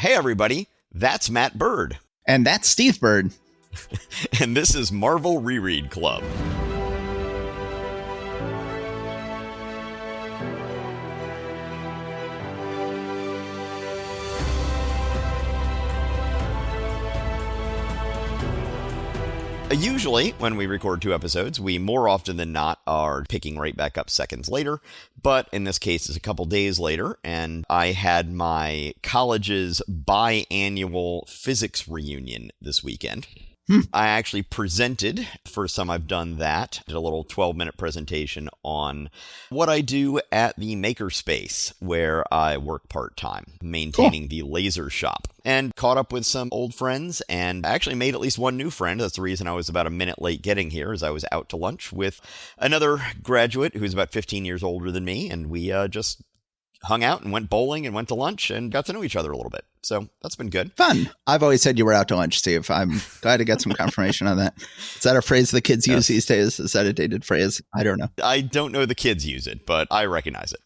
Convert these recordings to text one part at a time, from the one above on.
Hey, everybody. That's Matt Bird. And that's Steve Bird. And this is Marvel Reread Club. Usually, when we record 2 episodes, we more often than not are picking right back up seconds later. But in this case, it's a couple days later, and I had my college's biannual physics reunion this weekend. I actually presented. First time I've done that. Did a little 12-minute presentation on what I do at the makerspace where I work part-time, maintaining the laser shop. And caught up with some old friends and actually made at least one new friend. That's the reason I was about a minute late getting here, as I was out to lunch with another graduate who's about 15 years older than me. And we just hung out and went bowling and went to lunch and got to know each other a little bit. So that's been good. Fun. I've always said you were out to lunch, Steve. I'm glad to get some confirmation on that. Is that a phrase the kids use these days? Is that a dated phrase? I don't know. I don't know the kids use it, but I recognize it.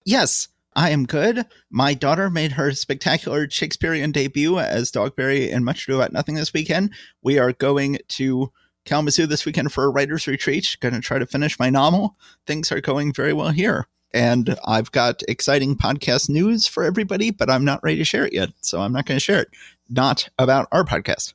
Yes, I am good. My daughter made her spectacular Shakespearean debut as Dogberry in Much Ado About Nothing this weekend. We are going to Kalamazoo this weekend for a writer's retreat. Going to try to finish my novel. Things are going very well here. And I've got exciting podcast news for everybody, but I'm not ready to share it yet. So I'm not going to share it. Not about our podcast.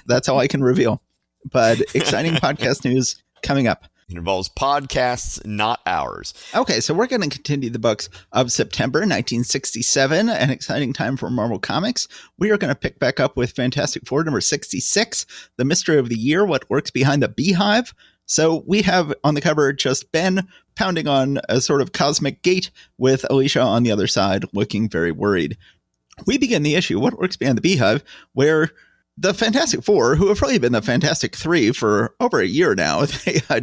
That's all I can reveal. But exciting podcast news coming up. It involves podcasts, not ours. Okay, so we're going to continue the books of September 1967, an exciting time for Marvel Comics. We are going to pick back up with Fantastic Four number 66, The Mystery of the Year, What Works Behind the Beehive. So we have on the cover just Ben pounding on a sort of cosmic gate with Alicia on the other side looking very worried. We begin the issue, What Works Behind the Beehive, where the Fantastic Four, who have probably been the Fantastic Three for over a year now,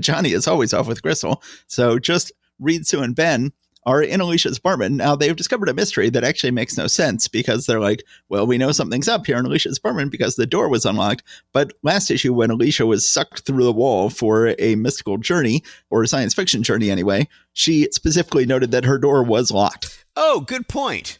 Johnny is always off with Crystal. So just Reed, Sue, and Ben are in Alicia's apartment. Now, they've discovered a mystery that actually makes no sense because they're like, well, we know something's up here in Alicia's apartment because the door was unlocked. But last issue, when Alicia was sucked through the wall for a mystical journey, or a science fiction journey anyway, she specifically noted that her door was locked. Oh, good point.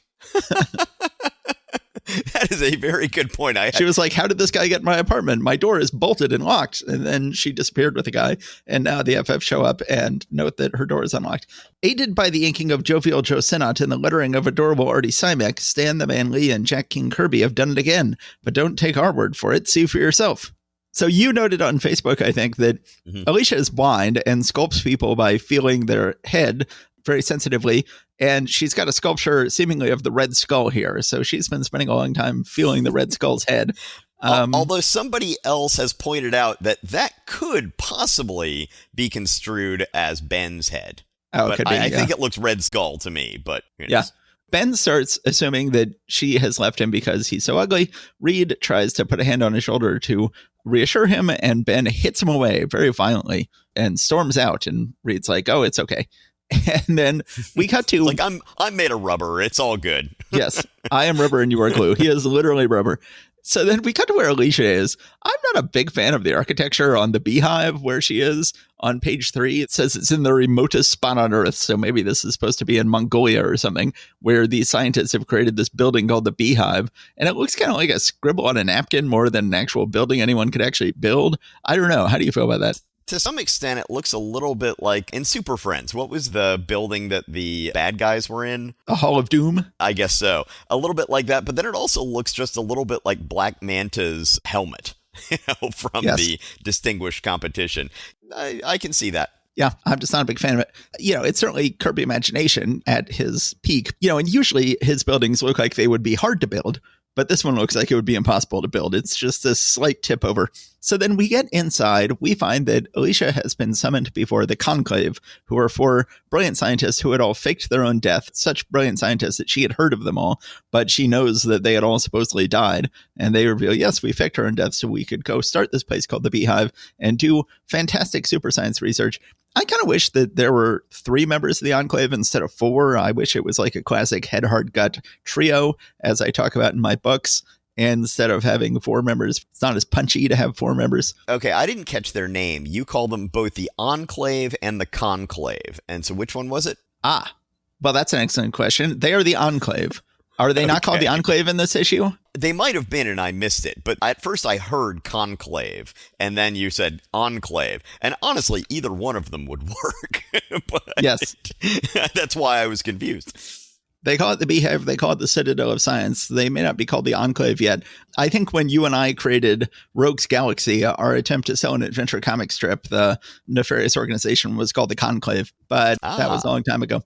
That is a very good point. She was like, how did this guy get in my apartment? My door is bolted and locked. And then she disappeared with the guy. And now the FF show up and note that her door is unlocked. Aided by the inking of Jovial Joe Sinnott and the lettering of adorable Artie Simek, Stan the Man Lee and Jack King Kirby have done it again. But don't take our word for it. See for yourself. So you noted on Facebook, I think, that Alicia is blind and sculpts people by feeling their head very sensitively. And she's got a sculpture seemingly of the Red Skull here. So she's been spending a long time feeling the Red Skull's head. Although somebody else has pointed out that could possibly be construed as Ben's head. Oh, but I think it looks Red Skull to me. But yeah. Ben starts assuming that she has left him because he's so ugly. Reed tries to put a hand on his shoulder to reassure him, and Ben hits him away very violently and storms out. And Reed's like, oh, it's okay. And then we cut to like, I'm made of rubber. It's all good. Yes, I am rubber and you are glue. He is literally rubber. So then we cut to where Alicia is. I'm not a big fan of the architecture on the Beehive where she is on page 3. It says it's in the remotest spot on Earth. So maybe this is supposed to be in Mongolia or something, where these scientists have created this building called the Beehive. And it looks kind of like a scribble on a napkin more than an actual building anyone could actually build. I don't know. How do you feel about that? To some extent, it looks a little bit like in Super Friends. What was the building that the bad guys were in? A Hall of Doom? I guess so. A little bit like that, but then it also looks just a little bit like Black Manta's helmet, from the Distinguished Competition. I can see that. Yeah, I'm just not a big fan of it. It's certainly Kirby imagination at his peak. And usually his buildings look like they would be hard to build. But this one looks like it would be impossible to build. It's just a slight tip over. So then we get inside. We find that Alicia has been summoned before the Conclave, who are 4 brilliant scientists who had all faked their own death. Such brilliant scientists that she had heard of them all, but she knows that they had all supposedly died. And they reveal, yes, we faked our own death so we could go start this place called the Beehive and do fantastic super science research. I kind of wish that there were 3 members of the Enclave instead of 4. I wish it was like a classic head, heart, gut trio, as I talk about in my books. And instead of having 4 members, it's not as punchy to have 4 members. Okay, I didn't catch their name. You call them both the Enclave and the Conclave. And so which one was it? Well, that's an excellent question. They are the Enclave. Are they not called the Okay. Enclave in this issue? They might have been, and I missed it. But at first I heard conclave, and then you said enclave. And honestly, either one of them would work. But Yes. that's why I was confused. They call it the Beehive. They call it the Citadel of Science. They may not be called the Enclave yet. I think when you and I created Rogues Galaxy, our attempt to sell an adventure comic strip, the nefarious organization was called the Conclave, but that was a long time ago.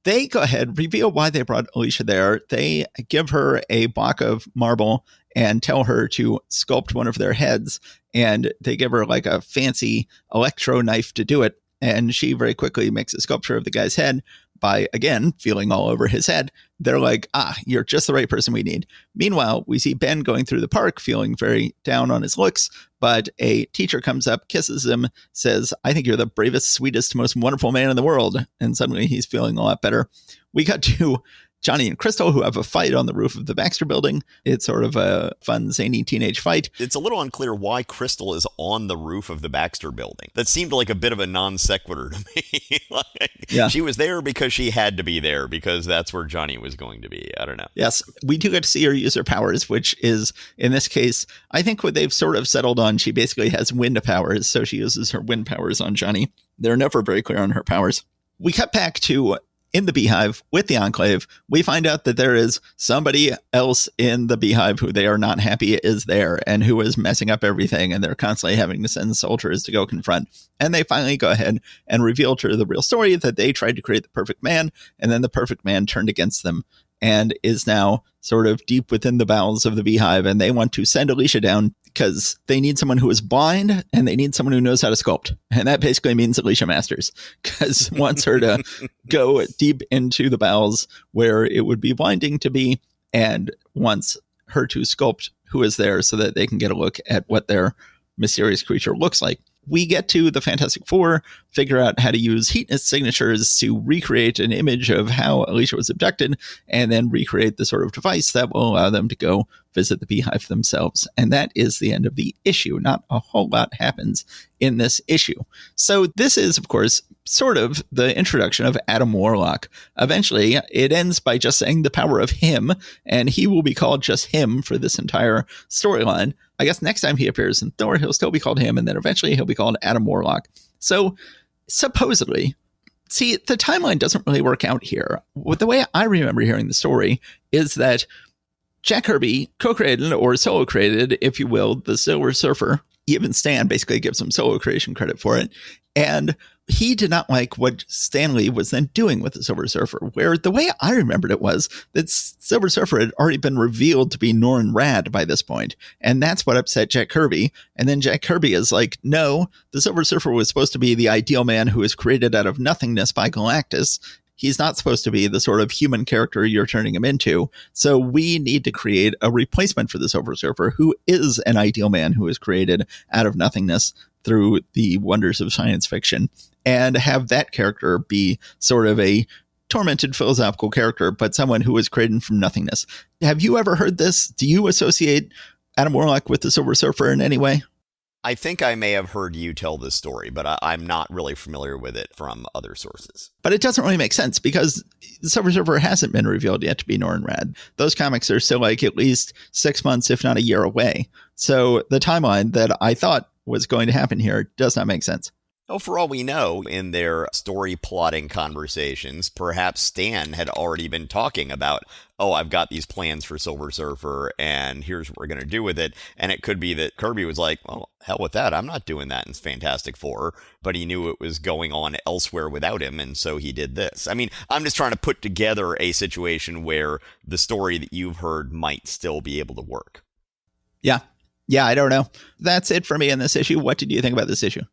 They go ahead, reveal why they brought Alicia there. They give her a block of marble and tell her to sculpt one of their heads. And they give her like a fancy electro knife to do it. And she very quickly makes a sculpture of the guy's head by, again, feeling all over his head. They're like, you're just the right person we need. Meanwhile, we see Ben going through the park feeling very down on his looks, but a teacher comes up, kisses him, says, I think you're the bravest, sweetest, most wonderful man in the world. And suddenly he's feeling a lot better. We got to Johnny and Crystal, who have a fight on the roof of the Baxter building. It's sort of a fun, zany teenage fight. It's a little unclear why Crystal is on the roof of the Baxter building. That seemed like a bit of a non sequitur to me. Yeah. She was there because she had to be there, because that's where Johnny was going to be. I don't know. Yes, we do get to see her use her powers, which is, in this case, I think what they've sort of settled on, she basically has wind powers, so she uses her wind powers on Johnny. They're never very clear on her powers. We cut back to in the Beehive with the Enclave. We find out that there is somebody else in the Beehive who they are not happy is there and who is messing up everything, and they're constantly having to send soldiers to go confront. And they finally go ahead and reveal to her the real story, that they tried to create the perfect man, and then the perfect man turned against them and is now sort of deep within the bowels of the Beehive, and they want to send Alicia down because they need someone who is blind and they need someone who knows how to sculpt. And that basically means Alicia Masters, because wants her to go deep into the bowels where it would be blinding to be, and wants her to sculpt who is there so that they can get a look at what their mysterious creature looks like. We get to the Fantastic Four, figure out how to use heatness signatures to recreate an image of how Alicia was abducted, and then recreate the sort of device that will allow them to go visit the Beehive themselves. And that is the end of the issue. Not a whole lot happens in this issue. So this is, of course, sort of the introduction of Adam Warlock. Eventually, it ends by just saying the power of him, and he will be called just him for this entire storyline. I guess next time he appears in Thor, he'll still be called him, and then eventually he'll be called Adam Warlock. So supposedly, see, the timeline doesn't really work out here. The way I remember hearing the story is that Jack Kirby co-created, or solo created, if you will, the Silver Surfer. Even Stan basically gives him solo creation credit for it. And he did not like what Stan Lee was then doing with the Silver Surfer, where the way I remembered it was that Silver Surfer had already been revealed to be Norrin Radd by this point, and that's what upset Jack Kirby. And then Jack Kirby is like, no, the Silver Surfer was supposed to be the ideal man who was created out of nothingness by Galactus. He's not supposed to be the sort of human character you're turning him into. So we need to create a replacement for the Silver Surfer who is an ideal man who is created out of nothingness through the wonders of science fiction, and have that character be sort of a tormented philosophical character, but someone who was created from nothingness. Have you ever heard this? Do you associate Adam Warlock with the Silver Surfer in any way? I think I may have heard you tell this story, but I'm not really familiar with it from other sources. But it doesn't really make sense, because the Silver Surfer hasn't been revealed yet to be Norrin Radd. Those comics are still like at least 6 months, if not a year away. So the timeline that I thought was going to happen here does not make sense. Well, for all we know, in their story plotting conversations, perhaps Stan had already been talking about, oh, I've got these plans for Silver Surfer, and here's what we're going to do with it. And it could be that Kirby was like, well, hell with that. I'm not doing that in Fantastic Four. But he knew it was going on elsewhere without him, and so he did this. I mean, I'm just trying to put together a situation where the story that you've heard might still be able to work. Yeah, I don't know. That's it for me in this issue. What did you think about this issue?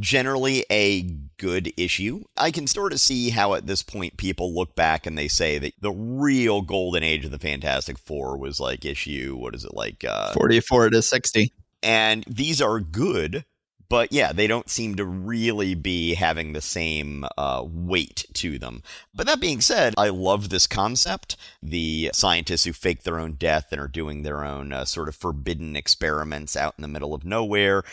Generally a good issue. I can sort of see how at this point people look back and they say that the real golden age of the Fantastic Four was like issue, 44 to 60. And these are good, but yeah, they don't seem to really be having the same weight to them. But that being said, I love this concept. The scientists who fake their own death and are doing their own sort of forbidden experiments out in the middle of nowhere.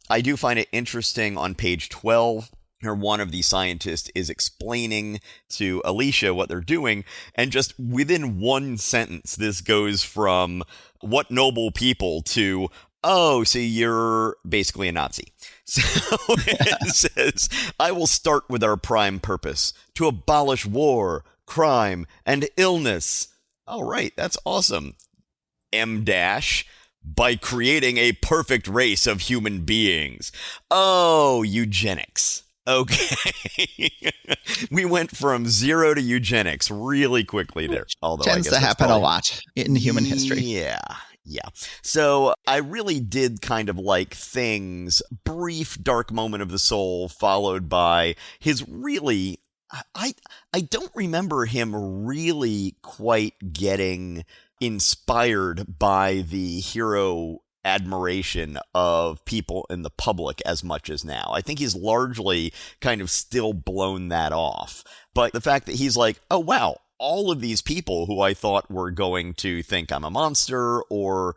I do find it interesting on page 12 or one of the scientists is explaining to Alicia what they're doing, and just within one sentence, this goes from "what noble people" to "oh, so you're basically a Nazi." So it says, "I will start with our prime purpose, to abolish war, crime, and illness." All right, that's awesome. M dash, by creating a perfect race of human beings. Oh, eugenics. Okay. We went from 0 to eugenics really quickly there. Although Tends to happen a lot in human history. Yeah. Yeah. So I really did kind of like Thing's brief dark moment of the soul, followed by his really, I don't remember him really quite getting inspired by the hero admiration of people in the public as much as now. I think he's largely kind of still blown that off. But the fact that he's like, oh, wow, all of these people who I thought were going to think I'm a monster or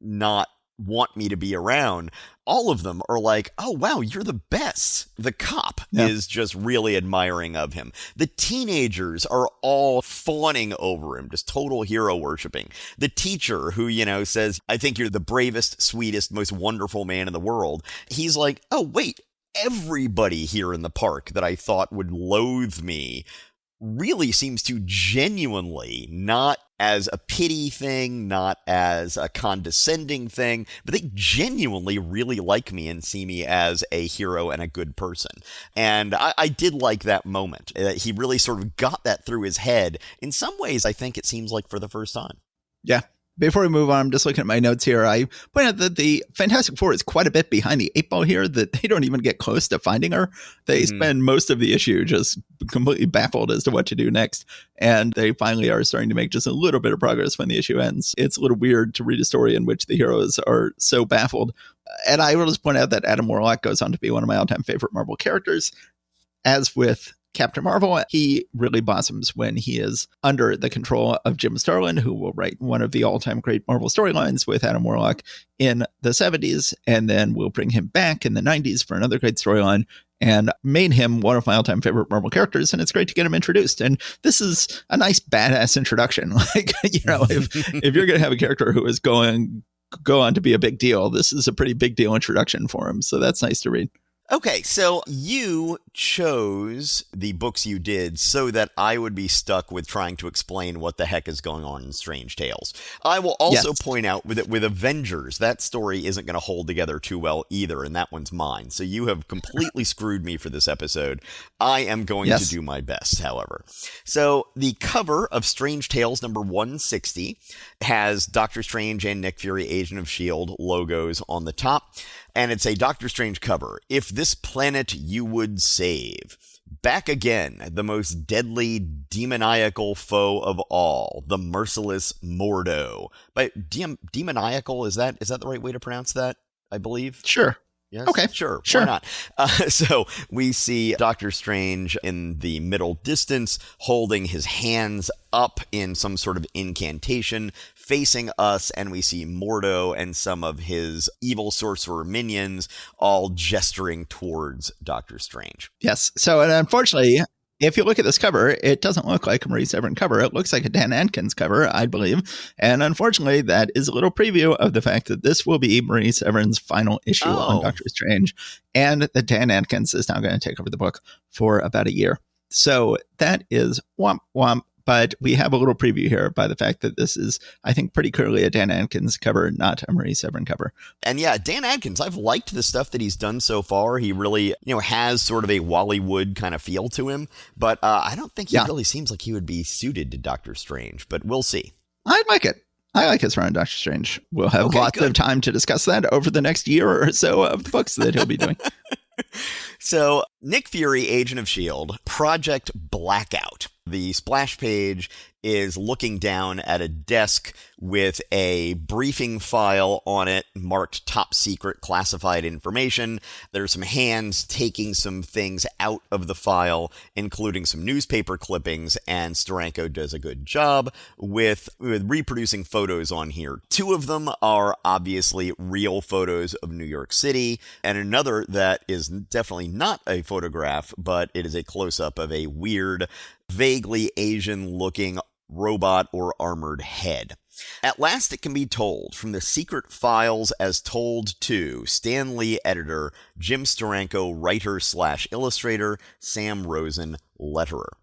not want me to be around, all of them are like, oh, wow, you're the best. The cop is just really admiring of him. The teenagers are all fawning over him, just total hero worshiping. The teacher who, says, I think you're the bravest, sweetest, most wonderful man in the world. He's like, oh, wait, everybody here in the park that I thought would loathe me really seems to genuinely, not as a pity thing, not as a condescending thing, but they genuinely really like me and see me as a hero and a good person. And I did like that moment. He really sort of got that through his head. In some ways, I think it seems like for the first time. Yeah. Before we move on, I'm just looking at my notes here. I point out that the Fantastic Four is quite a bit behind the 8 ball here, that they don't even get close to finding her. They spend most of the issue just completely baffled as to what to do next. And they finally are starting to make just a little bit of progress when the issue ends. It's a little weird to read a story in which the heroes are so baffled. And I will just point out that Adam Warlock goes on to be one of my all-time favorite Marvel characters. As with Captain Marvel, he really blossoms when he is under the control of Jim Starlin, who will write one of the all-time great Marvel storylines with Adam Warlock in the 70s, and then we'll bring him back in the 90s for another great storyline, and made him one of my all-time favorite Marvel characters, and it's great to get him introduced. And this is a nice, badass introduction. Like, if you're going to have a character who is go on to be a big deal, this is a pretty big deal introduction for him, so that's nice to read. Okay, so you chose the books you did so that I would be stuck with trying to explain what the heck is going on in Strange Tales. I will also point out with Avengers, that story isn't going to hold together too well either, and that one's mine. So you have completely screwed me for this episode. I am going to do my best, however. So the cover of Strange Tales number 160 has Doctor Strange and Nick Fury, Agent of S.H.I.E.L.D. logos on the top. And it's a Doctor Strange cover. If this planet you would save. Back again, the most deadly, demoniacal foe of all, the merciless Mordo. But demoniacal, is that the right way to pronounce that, I believe? Sure. Yes? Okay. Sure. Why not? So we see Doctor Strange in the middle distance holding his hands up in some sort of incantation facing us, and we see Mordo and some of his evil sorcerer minions all gesturing towards Doctor Strange. Yes. So, and unfortunately, if you look at this cover, it doesn't look like a Marie Severin cover. It looks like a Dan Adkins cover, I believe. And unfortunately, that is a little preview of the fact that this will be Marie Severin's final issue on Doctor Strange. And that Dan Adkins is now going to take over the book for about a year. So that is womp womp. But we have a little preview here by the fact that this is, I think, pretty clearly a Dan Adkins cover, not a Marie Severin cover. And yeah, Dan Adkins, I've liked the stuff that he's done so far. He really, has sort of a Wally Wood kind of feel to him. But I don't think he really seems like he would be suited to Doctor Strange. But we'll see. I like it. I like his run on Doctor Strange. We'll have lots of time to discuss that over the next year or so of the books that he'll be doing. So, Nick Fury, Agent of S.H.I.E.L.D., Project Blackout. The splash page is looking down at a desk with a briefing file on it marked top secret classified information. There's some hands taking some things out of the file, including some newspaper clippings, and Steranko does a good job with reproducing photos on here. Two of them are obviously real photos of New York City, and another that is definitely not a photograph, but it is a close-up of a weird, vaguely Asian-looking robot or armored head. At last it can be told, from the secret files as told to Stan Lee editor, Jim Steranko writer/illustrator, Sam Rosen letterer.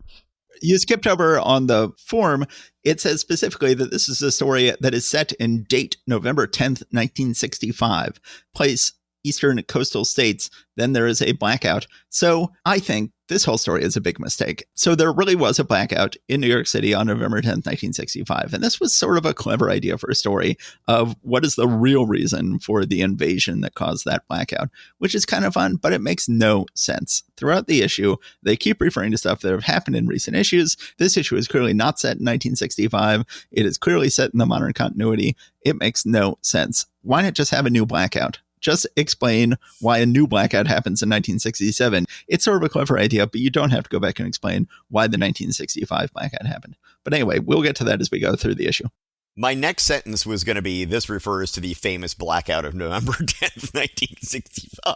You skipped over on the form. It says specifically that this is a story that is set in date November 10th, 1965. Place Eastern coastal states. Then there is a blackout. So I think this whole story is a big mistake. So there really was a blackout in New York City on November 10th, 1965. And this was sort of a clever idea for a story of what is the real reason for the invasion that caused that blackout, which is kind of fun, but it makes no sense. Throughout the issue, they keep referring to stuff that have happened in recent issues. This issue is clearly not set in 1965. It is clearly set in the modern continuity. It makes no sense. Why not just have a new blackout? Just explain why a new blackout happens in 1967. It's sort of a clever idea, but you don't have to go back and explain why the 1965 blackout happened. But anyway, we'll get to that as we go through the issue. My next sentence was going to be, this refers to the famous blackout of November 10th, 1965.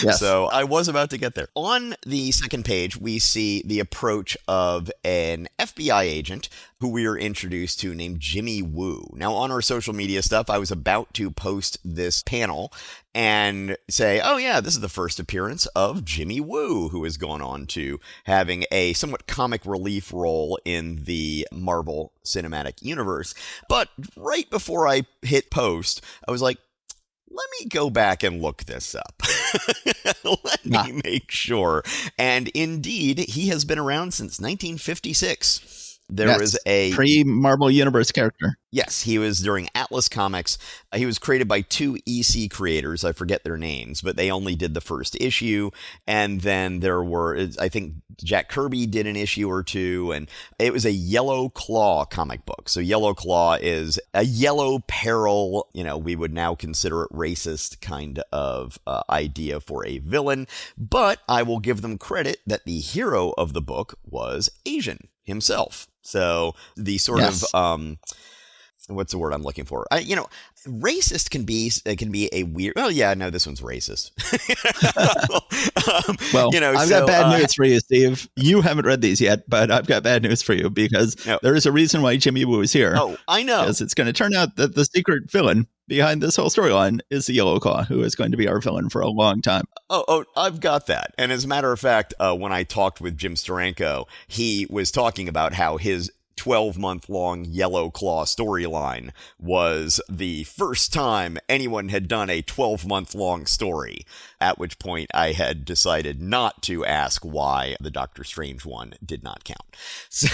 Yes. So I was about to get there. On the second page, we see the approach of an FBI agent who we are introduced to named Jimmy Woo. Now, on our social media stuff, I was about to post this panel and say, oh yeah, this is the first appearance of Jimmy Woo, who has gone on to having a somewhat comic relief role in the Marvel Cinematic Universe. But right before I hit post, I was like, let me go back and look this up. Let me make sure. And indeed, he has been around since 1956. There is a pre-Marvel Universe character. Yes, he was during Atlas Comics. He was created by two EC creators. I forget their names, but they only did the first issue. And then there were, I think Jack Kirby did an issue or two, and it was a Yellow Claw comic book. So Yellow Claw is a yellow peril, we would now consider it racist kind of idea for a villain. But I will give them credit that the hero of the book was Asian himself. So the sort of, what's the word I'm looking for? Racist can be a weird. Oh yeah, no, this one's racist. I've got bad news for you, Steve. You haven't read these yet, but I've got bad news for you because there is a reason why Jimmy Woo is here. Oh, I know. Because it's going to turn out that the secret villain behind this whole storyline is the Yellow Claw, who is going to be our villain for a long time. Oh, I've got that. And as a matter of fact, when I talked with Jim Steranko, he was talking about how his 12-month-long Yellow Claw storyline was the first time anyone had done a 12-month-long story, at which point I had decided not to ask why the Doctor Strange one did not count. So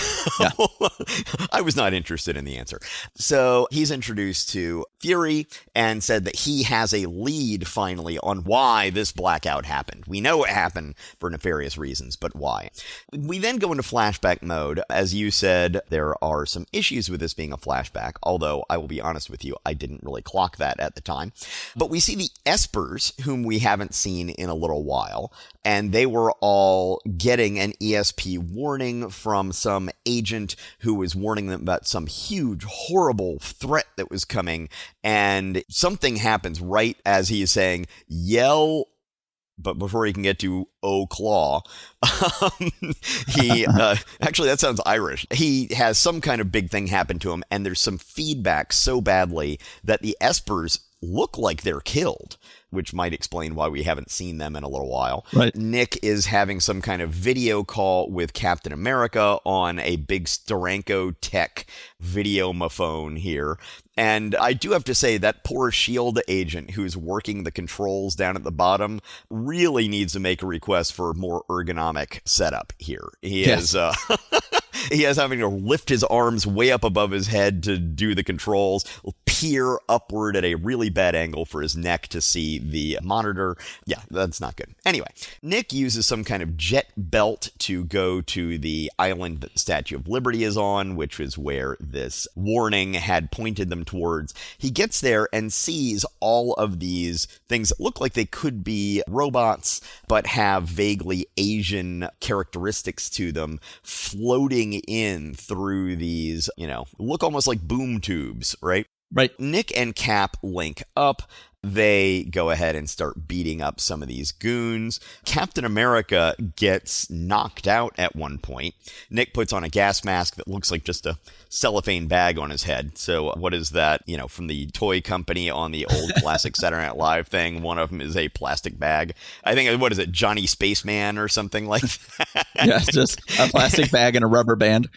I was not interested in the answer. So he's introduced to Fury and said that he has a lead finally on why this blackout happened. We know it happened for nefarious reasons, but why? We then go into flashback mode. As you said, there are some issues with this being a flashback, although I will be honest with you, I didn't really clock that at the time. But we see the Espers, whom we haven't seen in a little while, and they were all getting an ESP warning from some agent who was warning them about some huge, horrible threat that was coming, and something happens right as he is saying, yell. But before he can get to "Oh Claw," he actually, that sounds Irish. He has some kind of big thing happen to him, and there's some feedback so badly that the Espers look like they're killed, which might explain why we haven't seen them in a little while. Right. Nick is having some kind of video call with Captain America on a big Steranko Tech videophone here. And I do have to say that poor S.H.I.E.L.D. agent who's working the controls down at the bottom really needs to make a request for more ergonomic setup here. He is He has having to lift his arms way up above his head to do the controls, peer upward at a really bad angle for his neck to see the monitor. Yeah, that's not good. Anyway, Nick uses some kind of jet belt to go to the island that the Statue of Liberty is on, which is where this warning had pointed them towards. He gets there and sees all of these things that look like they could be robots, but have vaguely Asian characteristics to them, floating in through these, look almost like boom tubes, right? Right. Nick and Cap link up. They go ahead and start beating up some of these goons. Captain America gets knocked out at one point. Nick puts on a gas mask that looks like just a cellophane bag on his head. So what is that, from the toy company on the old classic Saturday Night Live thing? One of them is a plastic bag. I think, what is it, Johnny Spaceman or something like that? Yeah, it's just a plastic bag and a rubber band.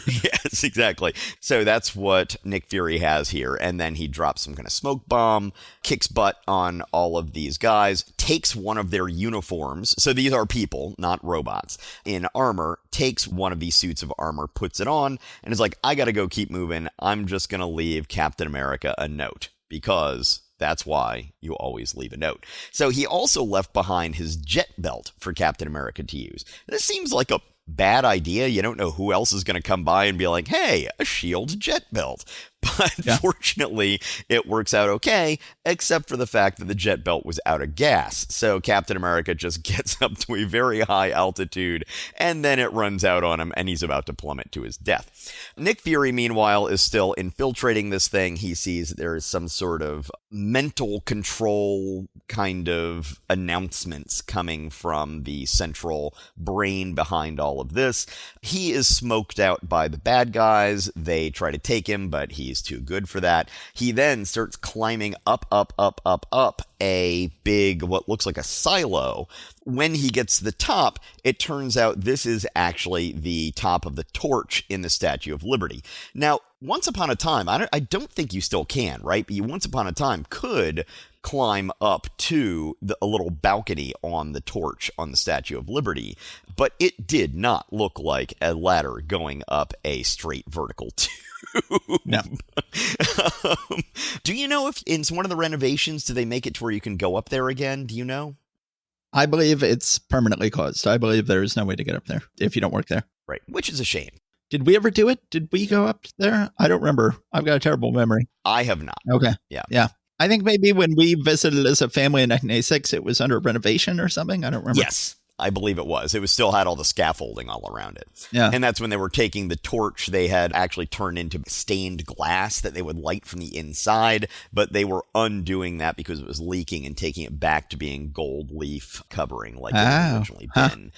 Yes, exactly. So that's what Nick Fury has here. And then he drops some kind of smoke bomb, kicks butt on all of these guys, takes one of their uniforms. So these are people, not robots, in armor, takes one of these suits of armor, puts it on, and is like, I got to go keep moving. I'm just going to leave Captain America a note because that's why you always leave a note. So he also left behind his jet belt for Captain America to use. This seems like a bad idea. You don't know who else is going to come by and be like, hey, a shield jet belt. But fortunately, it works out okay, except for the fact that the jet belt was out of gas. So Captain America just gets up to a very high altitude, and then it runs out on him, and he's about to plummet to his death. Nick Fury, meanwhile, is still infiltrating this thing. He sees there is some sort of mental control kind of announcements coming from the central brain behind all of this. He is smoked out by the bad guys. They try to take him, but he's too good for that. He then starts climbing up a big, what looks like a silo. When he gets to the top, it turns out this is actually the top of the torch in the Statue of Liberty. Now, once upon a time, I don't think you still can, right? But you once upon a time could climb up to a little balcony on the torch on the Statue of Liberty, but it did not look like a ladder going up a straight vertical tube. No. Do you know if in one of the renovations, do they make it to where you can go up there again? Do you know? I believe it's permanently closed. I believe there is no way to get up there if you don't work there. Right, which is a shame. Did we ever do it? Did we go up there? I don't remember. I've got a terrible memory. I have not. Okay. Yeah. I think maybe when we visited as a family in 1986, it was under renovation or something. I don't remember. Yes, I believe it was. It was still had all the scaffolding all around it. Yeah. And that's when they were taking the torch. They had actually turned into stained glass that they would light from the inside, but they were undoing that because it was leaking and taking it back to being gold leaf covering like it had originally been.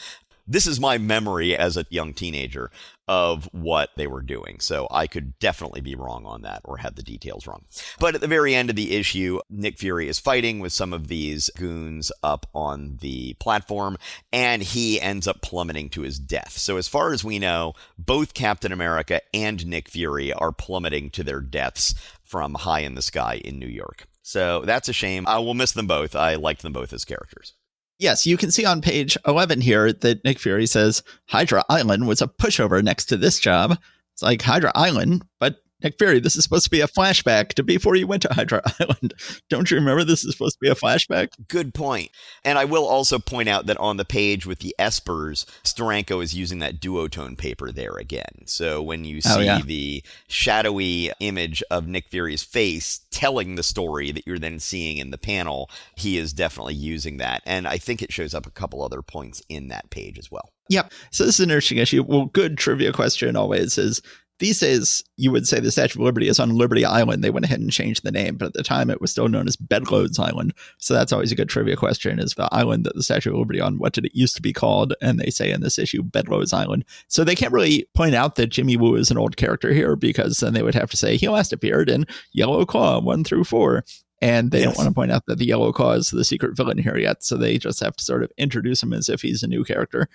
This is my memory as a young teenager of what they were doing. So I could definitely be wrong on that or have the details wrong. But at the very end of the issue, Nick Fury is fighting with some of these goons up on the platform, and he ends up plummeting to his death. So as far as we know, both Captain America and Nick Fury are plummeting to their deaths from high in the sky in New York. So that's a shame. I will miss them both. I liked them both as characters. Yes, you can see on page 11 here that Nick Fury says Hydra Island was a pushover next to this job. It's like Hydra Island, but Nick Fury, this is supposed to be a flashback to before you went to Hydra Island. Don't you remember this is supposed to be a flashback? Good point. And I will also point out that on the page with the espers, Steranko is using that duotone paper there again. So when you see the shadowy image of Nick Fury's face telling the story that you're then seeing in the panel, he is definitely using that. And I think it shows up a couple other points in that page as well. Yep. So this is an interesting issue. Well, good trivia question always is, these days, you would say the Statue of Liberty is on Liberty Island. They went ahead and changed the name, but at the time it was still known as Bedloads Island. So that's always a good trivia question, is the island that the Statue of Liberty on, what did it used to be called? And they say in this issue, Bedloads Island. So they can't really point out that Jimmy Woo is an old character here, because then they would have to say he last appeared in Yellow Claw 1 through 4. And they don't want to point out that the Yellow Claw is the secret villain here yet. So they just have to sort of introduce him as if he's a new character.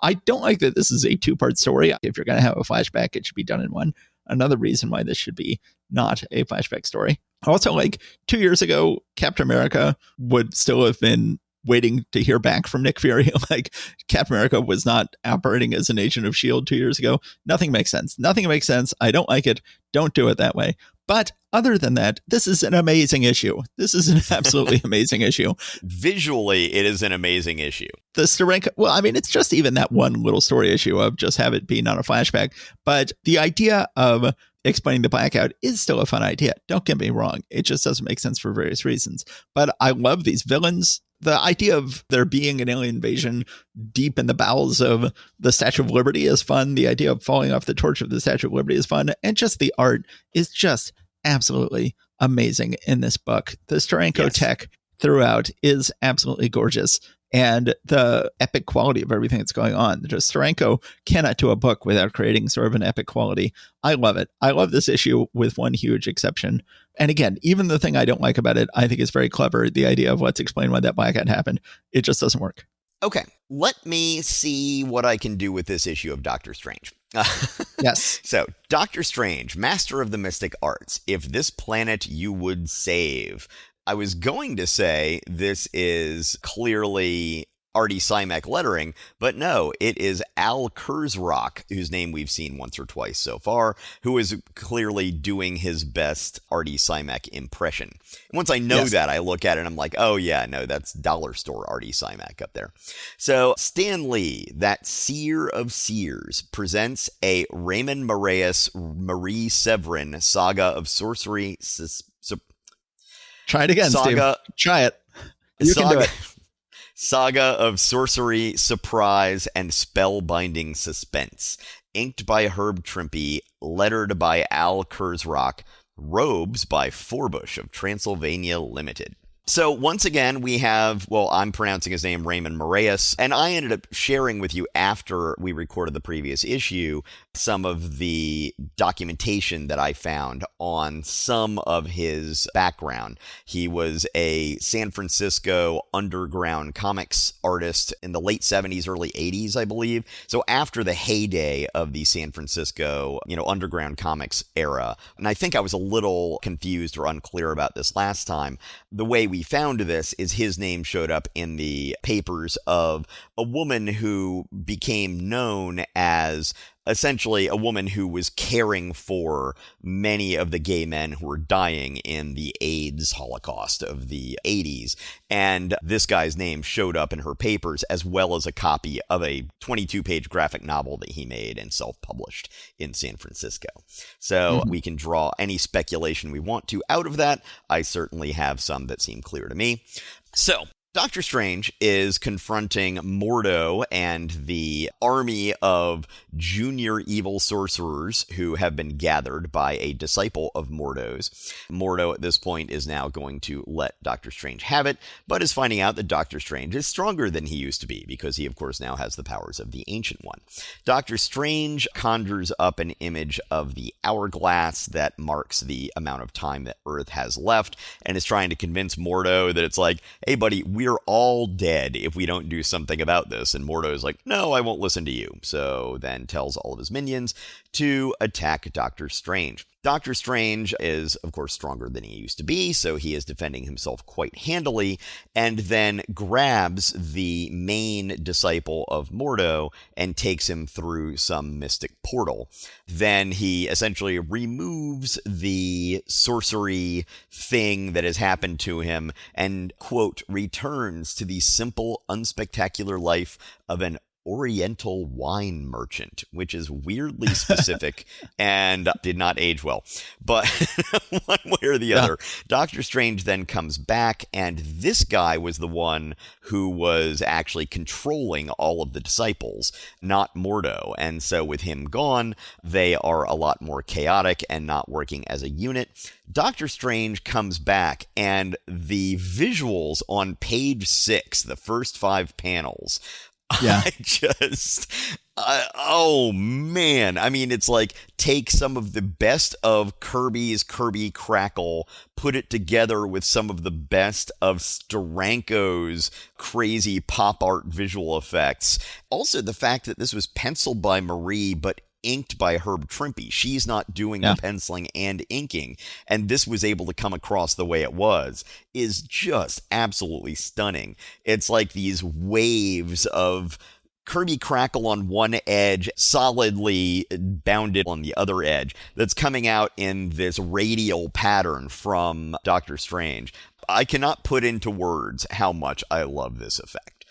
I don't like that this is a 2-part story. If you're going to have a flashback, it should be done in one. Another reason why this should be not a flashback story. Also, like 2 years ago, Captain America would still have been waiting to hear back from Nick Fury. Like, Captain America was not operating as an agent of S.H.I.E.L.D. 2 years ago. Nothing makes sense. Nothing makes sense. I don't like it. Don't do it that way. But other than that, this is an amazing issue. This is an absolutely amazing issue. Visually, it is an amazing issue. The Steranko, well, I mean, it's just even that one little story issue of just have it be not a flashback. But the idea of explaining the blackout is still a fun idea. Don't get me wrong. It just doesn't make sense for various reasons. But I love these villains. The idea of there being an alien invasion deep in the bowels of the Statue of Liberty is fun. The idea of falling off the torch of the Statue of Liberty is fun. And just the art is just absolutely amazing in this book. The Steranko tech throughout is absolutely gorgeous. And the epic quality of everything that's going on. Just Steranko cannot do a book without creating sort of an epic quality. I love it. I love this issue with one huge exception. And again, even the thing I don't like about it, I think is very clever. The idea of let's explain why that blackout happened. It just doesn't work. Okay, let me see what I can do with this issue of Doctor Strange. Yes. So, Doctor Strange, master of the mystic arts. If this planet you would save. I was going to say this is clearly Artie Simek lettering, but no, it is Al Kurzrock, whose name we've seen once or twice so far, who is clearly doing his best Artie Simek impression. And once I know that, I look at it and I'm like, oh yeah, no, that's dollar store Artie Simek up there. So Stan Lee, that seer of seers, presents a Raymond Moraes Marie Severin saga of sorcery. Try it again, Steve. Try it. You can do it. Saga of sorcery, surprise, and spellbinding suspense. Inked by Herb Trimpe, lettered by Al Kurzrock, robes by Forbush of Transylvania Limited. So once again, we have, well, I'm pronouncing his name Raymond Moraes, and I ended up sharing with you after we recorded the previous issue some of the documentation that I found on some of his background. He was a San Francisco underground comics artist in the late 70s, early 80s, I believe. So after the heyday of the San Francisco, underground comics era. And I think I was a little confused or unclear about this last time. The way we found this is his name showed up in the papers of a woman who became known as essentially a woman who was caring for many of the gay men who were dying in the AIDS Holocaust of the 80s. And this guy's name showed up in her papers, as well as a copy of a 22-page graphic novel that he made and self-published in San Francisco. So we can draw any speculation we want to out of that. I certainly have some that seem clear to me. So Doctor Strange is confronting Mordo and the army of junior evil sorcerers who have been gathered by a disciple of Mordo's. Mordo at this point is now going to let Doctor Strange have it, but is finding out that Doctor Strange is stronger than he used to be because he, of course, now has the powers of the Ancient One. Doctor Strange conjures up an image of the hourglass that marks the amount of time that Earth has left and is trying to convince Mordo that it's like, hey, buddy, we're all dead if we don't do something about this. And Mordo is like, no, I won't listen to you. So then tells all of his minions to attack Doctor Strange. Doctor Strange is, of course, stronger than he used to be, so he is defending himself quite handily, and then grabs the main disciple of Mordo and takes him through some mystic portal. Then he essentially removes the sorcery thing that has happened to him and, quote, returns to the simple, unspectacular life of an Oriental wine merchant, which is weirdly specific and did not age well. But one way or the other, Doctor Strange then comes back, and this guy was the one who was actually controlling all of the disciples, not Mordo. And so with him gone, they are a lot more chaotic and not working as a unit. Doctor Strange comes back, and the visuals on page 6, the first 5 panels, yeah. Oh man. I mean, it's like take some of the best of Kirby's Kirby Crackle, put it together with some of the best of Steranko's crazy pop art visual effects. Also, the fact that this was penciled by Marie, but inked by Herb Trimpe. She's not doing the penciling and inking, and this was able to come across the way it was, is just absolutely stunning. It's like these waves of Kirby Crackle on one edge, solidly bounded on the other edge, that's coming out in this radial pattern from Doctor Strange. I cannot put into words how much I love this effect.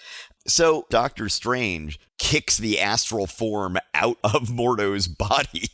So Doctor Strange kicks the astral form out of Mordo's body,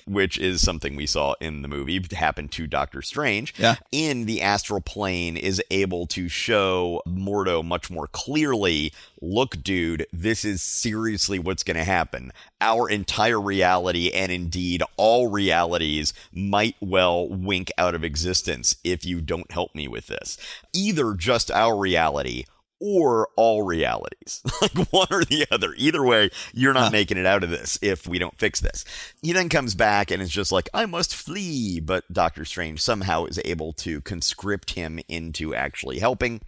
which is something we saw in the movie happen to Doctor Strange. Yeah. In the astral plane is able to show Mordo much more clearly, look, dude, this is seriously what's going to happen. Our entire reality, and indeed all realities, might well wink out of existence if you don't help me with this. Either just our reality or all realities, like one or the other. Either way, you're not making it out of this if we don't fix this. He then comes back and is just like, I must flee. But Doctor Strange somehow is able to conscript him into actually helping.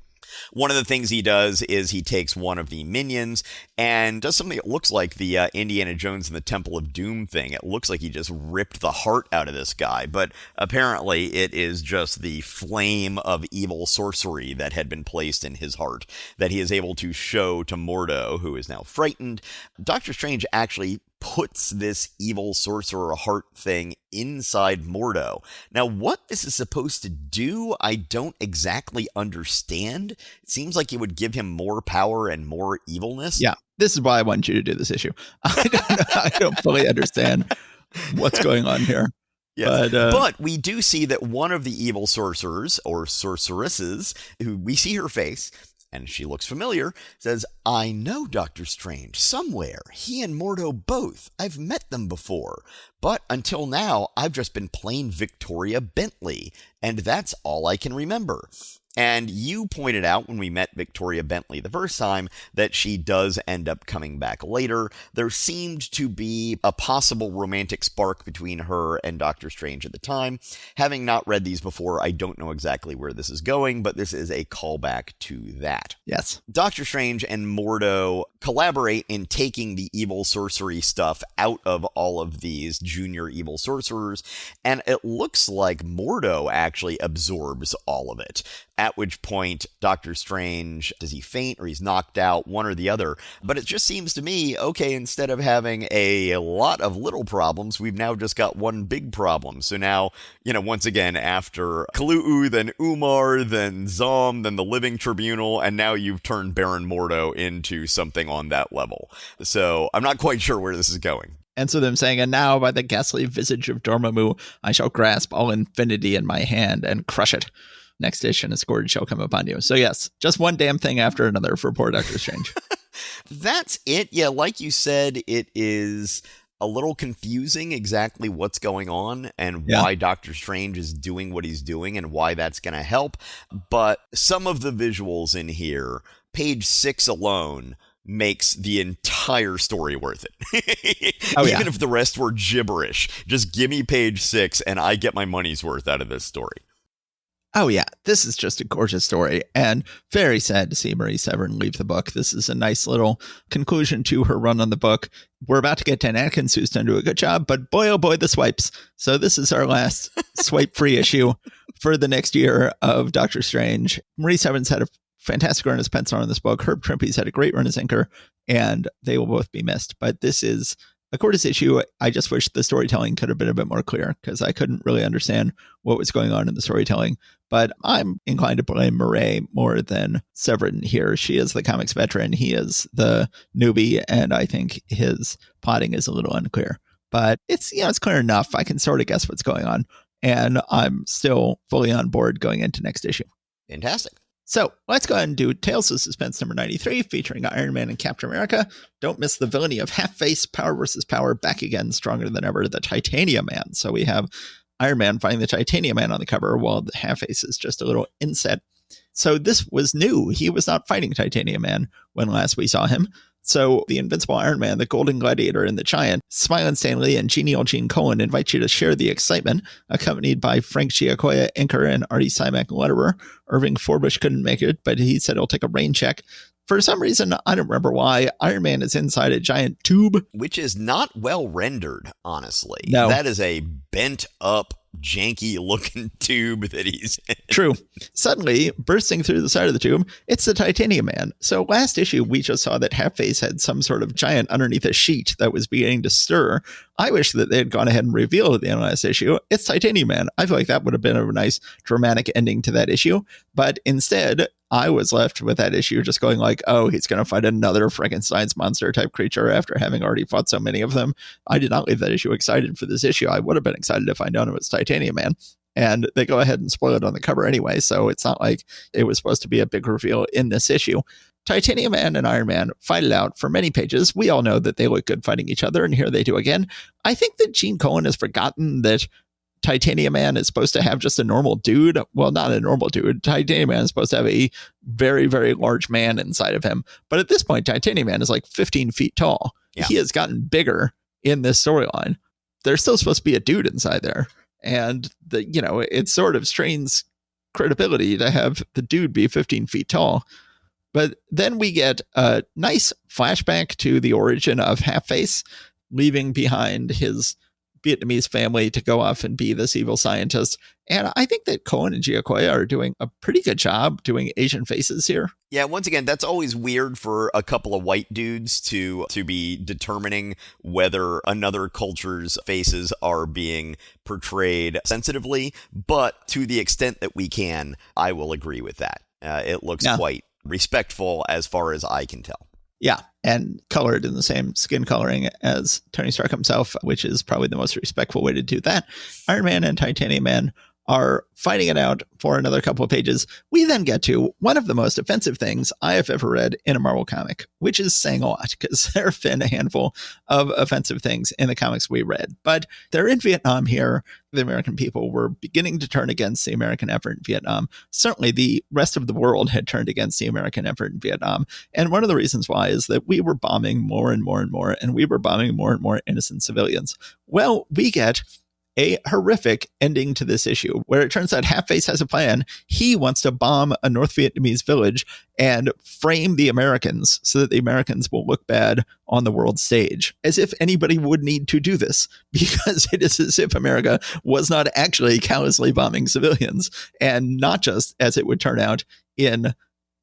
One of the things he does is he takes one of the minions and does something that looks like the Indiana Jones and the Temple of Doom thing. It looks like he just ripped the heart out of this guy, but apparently it is just the flame of evil sorcery that had been placed in his heart that he is able to show to Mordo, who is now frightened. Doctor Strange actually puts this evil sorcerer heart thing inside Mordo. Now, what this is supposed to do, I don't exactly understand. It seems like it would give him more power and more evilness. Yeah, this is why I want you to do this issue. I don't fully understand what's going on here. Yes. But we do see that one of the evil sorcerers, or sorceresses, who we see her face, and she looks familiar, says, I know Doctor Strange somewhere. He and Mordo both. I've met them before. But until now, I've just been plain Victoria Bentley, and that's all I can remember. And you pointed out when we met Victoria Bentley the first time that she does end up coming back later. There seemed to be a possible romantic spark between her and Doctor Strange at the time. Having not read these before, I don't know exactly where this is going, but this is a callback to that. Yes. Doctor Strange and Mordo collaborate in taking the evil sorcery stuff out of all of these junior evil sorcerers, and it looks like Mordo actually absorbs all of it. At which point, Doctor Strange, does he faint or he's knocked out, one or the other? But it just seems to me, okay, instead of having a lot of little problems, we've now just got one big problem. So now, once again, after Kalu'u, then Umar, then Zom, then the Living Tribunal, and now you've turned Baron Mordo into something on that level. So I'm not quite sure where this is going. And so them saying, and now by the ghastly visage of Dormammu, I shall grasp all infinity in my hand and crush it. Next edition, a scourge shall come upon you. So yes, just one damn thing after another for poor Doctor Strange. That's it. Yeah, like you said, it is a little confusing exactly what's going on and why Doctor Strange is doing what he's doing and why that's going to help. But some of the visuals in here, page 6 alone, makes the entire story worth it. Even if the rest were gibberish, just give me page 6 and I get my money's worth out of this story. Oh, yeah. This is just a gorgeous story, and very sad to see Marie Severin leave the book. This is a nice little conclusion to her run on the book. We're about to get Dan Atkins, who's done a good job, but boy, oh boy, the swipes. So this is our last swipe-free issue for the next year of Doctor Strange. Marie Severin's had a fantastic run as penciler on this book. Herb Trimpe's had a great run as inker, and they will both be missed. But this is a gorgeous issue. I just wish the storytelling could have been a bit more clear because I couldn't really understand what was going on in the storytelling. But I'm inclined to blame Murray more than Severin here. She is the comics veteran. He is the newbie, and I think his plotting is a little unclear. But it's clear enough. I can sort of guess what's going on, and I'm still fully on board going into next issue. Fantastic. So let's go ahead and do Tales of Suspense number 93, featuring Iron Man and Captain America. Don't miss the villainy of Half-Face, Power versus Power, back again, stronger than ever, the Titanium Man. So we have Iron Man fighting the Titanium Man on the cover, while the Half-Face is just a little inset. So this was new. He was not fighting Titanium Man when last we saw him. So the Invincible Iron Man, the Golden Gladiator, and the Giant, Smilin' Stanley, and Genial Gene Cohen invite you to share the excitement, accompanied by Frank Giacoya, inker, and Artie Simek, letterer. Irving Forbush couldn't make it, but he said he'll take a rain check. For some reason, I don't remember why, Iron Man is inside a giant tube. Which is not well rendered, honestly. No. That is a bent up, janky looking tube that he's in. True. Suddenly, bursting through the side of the tube, it's the Titanium Man. So last issue, we just saw that Half-Face had some sort of giant underneath a sheet that was beginning to stir. I wish that they had gone ahead and revealed at the end of last issue, it's Titanium Man. I feel like that would have been a nice dramatic ending to that issue. But instead, I was left with that issue just going like, oh, he's going to fight another Frankenstein's monster type creature after having already fought so many of them. I did not leave that issue excited for this issue. I would have been excited if I'd known it was Titanium Man. And they go ahead and spoil it on the cover anyway, so it's not like it was supposed to be a big reveal in this issue. Titanium Man and Iron Man fight it out for many pages. We all know that they look good fighting each other, and here they do again. I think that Gene Colan has forgotten that Titanium Man is supposed to have just a normal dude. Well, not a normal dude. Titanium Man is supposed to have a very, very large man inside of him. But at this point, Titanium Man is like 15 feet tall. Yeah. He has gotten bigger in this storyline. There's still supposed to be a dude inside there. And it sort of strains credibility to have the dude be 15 feet tall. But then we get a nice flashback to the origin of Half-Face, leaving behind his Vietnamese family to go off and be this evil scientist. And I think that Cohen and Giacoya are doing a pretty good job doing Asian faces here. Yeah, once again, that's always weird for a couple of white dudes to be determining whether another culture's faces are being portrayed sensitively. But to the extent that we can, I will agree with that. It looks quite respectful as far as I can tell. Yeah, and colored in the same skin coloring as Tony Stark himself, which is probably the most respectful way to do that. Iron Man and Titanium Man are fighting it out for another couple of pages. We then get to one of the most offensive things I have ever read in a Marvel comic, which is saying a lot because there have been a handful of offensive things in the comics we read. But they're in Vietnam here. The American people were beginning to turn against the American effort in Vietnam. Certainly the rest of the world had turned against the American effort in Vietnam. And one of the reasons why is that we were bombing more and more and more, and we were bombing more and more innocent civilians. Well, we get a horrific ending to this issue where it turns out Half-Face has a plan. He wants to bomb a North Vietnamese village and frame the Americans so that the Americans will look bad on the world stage, as if anybody would need to do this, because it is as if America was not actually callously bombing civilians, and not just, as it would turn out, in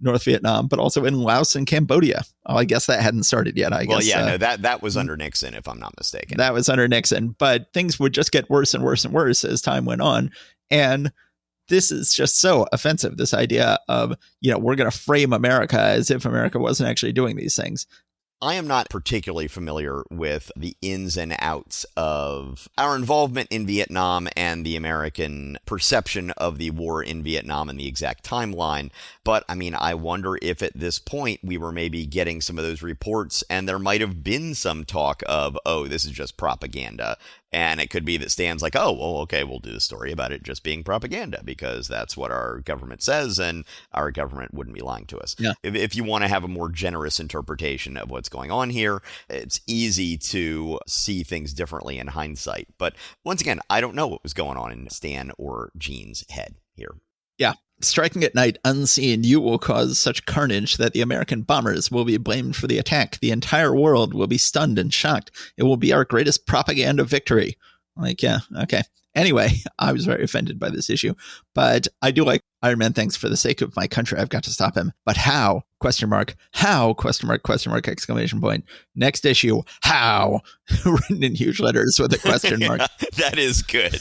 North Vietnam, but also in Laos and Cambodia. Oh, I guess that hadn't started yet, I guess. Well, yeah, that was under Nixon, if I'm not mistaken. That was under Nixon, but things would just get worse and worse and worse as time went on. And this is just so offensive, this idea of, we're going to frame America as if America wasn't actually doing these things. I am not particularly familiar with the ins and outs of our involvement in Vietnam and the American perception of the war in Vietnam and the exact timeline. But, I wonder if at this point we were maybe getting some of those reports and there might have been some talk of, oh, this is just propaganda. And it could be that Stan's like, oh, well, okay, we'll do a story about it just being propaganda because that's what our government says and our government wouldn't be lying to us. Yeah. If you want to have a more generous interpretation of what's going on here, it's easy to see things differently in hindsight. But once again, I don't know what was going on in Stan or Gene's head here. Yeah. Striking at night unseen, you will cause such carnage that the American bombers will be blamed for the attack. The entire world will be stunned and shocked. It will be our greatest propaganda victory. Like, yeah, okay. Anyway, I was very offended by this issue, but I do like Iron Man thinks for the sake of my country, I've got to stop him. But how? Question mark. How? Question mark, exclamation point. Next issue. How? Written in huge letters with a question mark. That is good.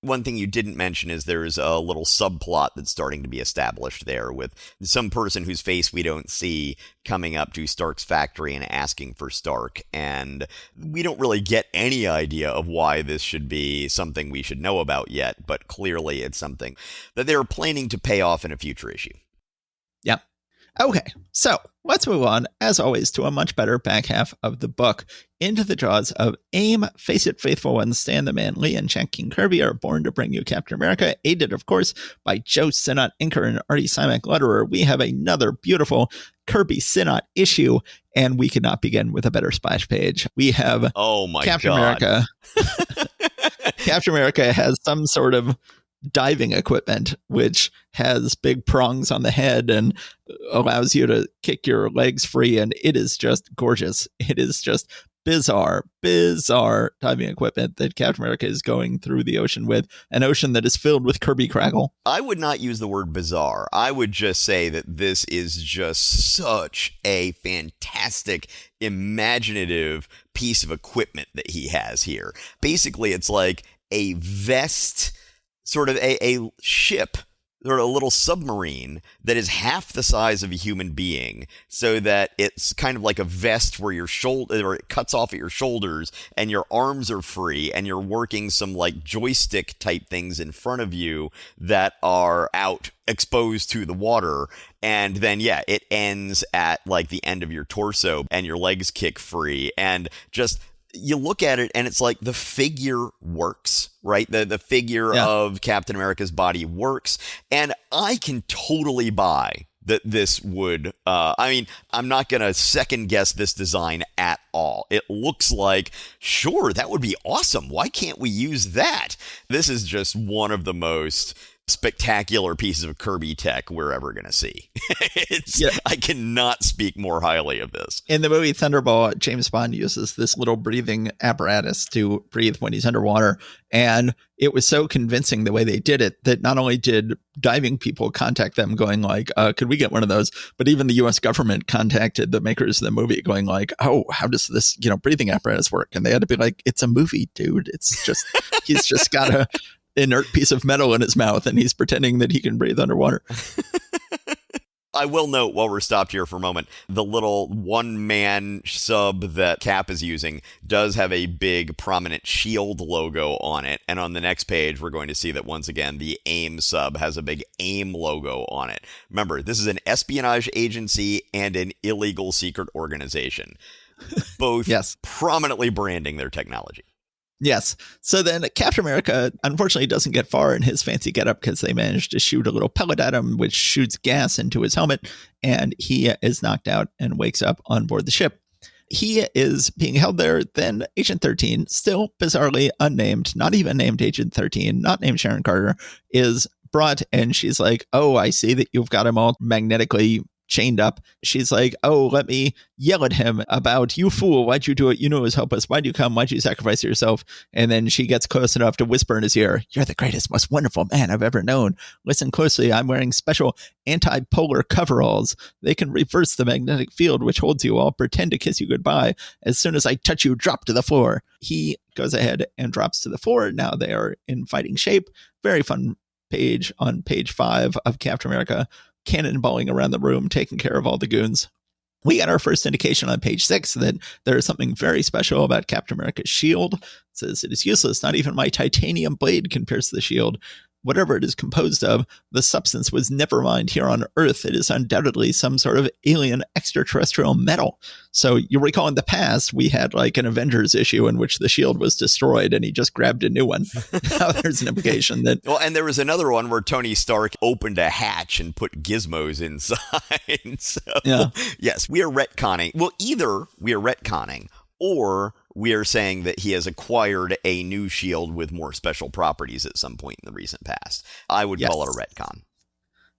One thing you didn't mention is there's a little subplot that's starting to be established there with some person whose face we don't see coming up to Stark's factory and asking for Stark. And we don't really get any idea of why this should be something we should know about yet, but clearly it's something that they're planning to pay off in a future issue. Yeah. Okay, so let's move on, as always, to a much better back half of the book. Into the jaws of AIM, Face It Faithful Ones, Stan the Man, Lee, and Jack King Kirby are born to bring you Captain America, aided, of course, by Joe Sinnott, inker, and Artie Simek, letterer. We have another beautiful Kirby Sinnott issue, and we could not begin with a better splash page. We have oh my Captain God. America. Captain America has some sort of diving equipment, which has big prongs on the head and allows you to kick your legs free. And it is just gorgeous. It is just bizarre diving equipment that Captain America is going through the ocean with, an ocean that is filled with Kirby Craggle. I would not use the word bizarre. I would just say that this is just such a fantastic, imaginative piece of equipment that he has here. Basically, it's like a vest, sort of a ship, or a little submarine that is half the size of a human being, so that it's kind of like a vest where your shoulder, or it cuts off at your shoulders and your arms are free, and you're working some like joystick type things in front of you that are out exposed to the water. And then, yeah, it ends at like the end of your torso and your legs kick free. And just, you look at it and it's like the figure works, right? The figure of Captain America's body works. And I can totally buy that this would, I mean, I'm not going to second guess this design at all. It looks like, sure, that would be awesome. Why can't we use that? This is just one of the most spectacular pieces of Kirby tech we're ever going to see. I cannot speak more highly of this. In the movie Thunderball, James Bond uses this little breathing apparatus to breathe when he's underwater. And it was so convincing the way they did it that not only did diving people contact them going like, could we get one of those? But even the US government contacted the makers of the movie going like, oh, how does this, breathing apparatus work? And they had to be like, it's a movie, dude. It's just, he's just got a inert piece of metal in his mouth and he's pretending that he can breathe underwater. I will note, while we're stopped here for a moment, the little one-man sub that Cap is using does have a big prominent SHIELD logo on it. And on the next page, we're going to see that once again, the AIM sub has a big AIM logo on it. Remember, this is an espionage agency and an illegal secret organization, both prominently branding their technology. Yes. So then Captain America unfortunately doesn't get far in his fancy getup because they managed to shoot a little pellet at him, which shoots gas into his helmet, and he is knocked out and wakes up on board the ship. He is being held there. Then Agent 13, still bizarrely unnamed, not even named Agent 13, not named Sharon Carter, is brought, and she's like, oh, I see that you've got him all magnetically chained up. She's like, oh, let me yell at him about, you fool, why'd you do it? You knew it was hopeless. Why'd you come? Why'd you sacrifice yourself? And then she gets close enough to whisper in his ear, you're the greatest, most wonderful man I've ever known. Listen closely. I'm wearing special anti-polar coveralls. They can reverse the magnetic field which holds you. I'll pretend to kiss you goodbye. As soon as I touch you, drop to the floor. He goes ahead and drops to the floor. Now they are in fighting shape. Very fun page on page 5 of Captain America cannonballing around the room, taking care of all the goons. We got our first indication on page 6 that there is something very special about Captain America's shield. It says it is useless. Not even my titanium blade can pierce the shield. Whatever it is composed of, the substance was never mined here on Earth. It is undoubtedly some sort of alien extraterrestrial metal. So you recall in the past, we had like an Avengers issue in which the shield was destroyed and he just grabbed a new one. Now there's an implication that... Well, and there was another one where Tony Stark opened a hatch and put gizmos inside. So, yes, we are retconning. Well, either we are retconning or we are saying that he has acquired a new shield with more special properties at some point in the recent past. I would call it a retcon.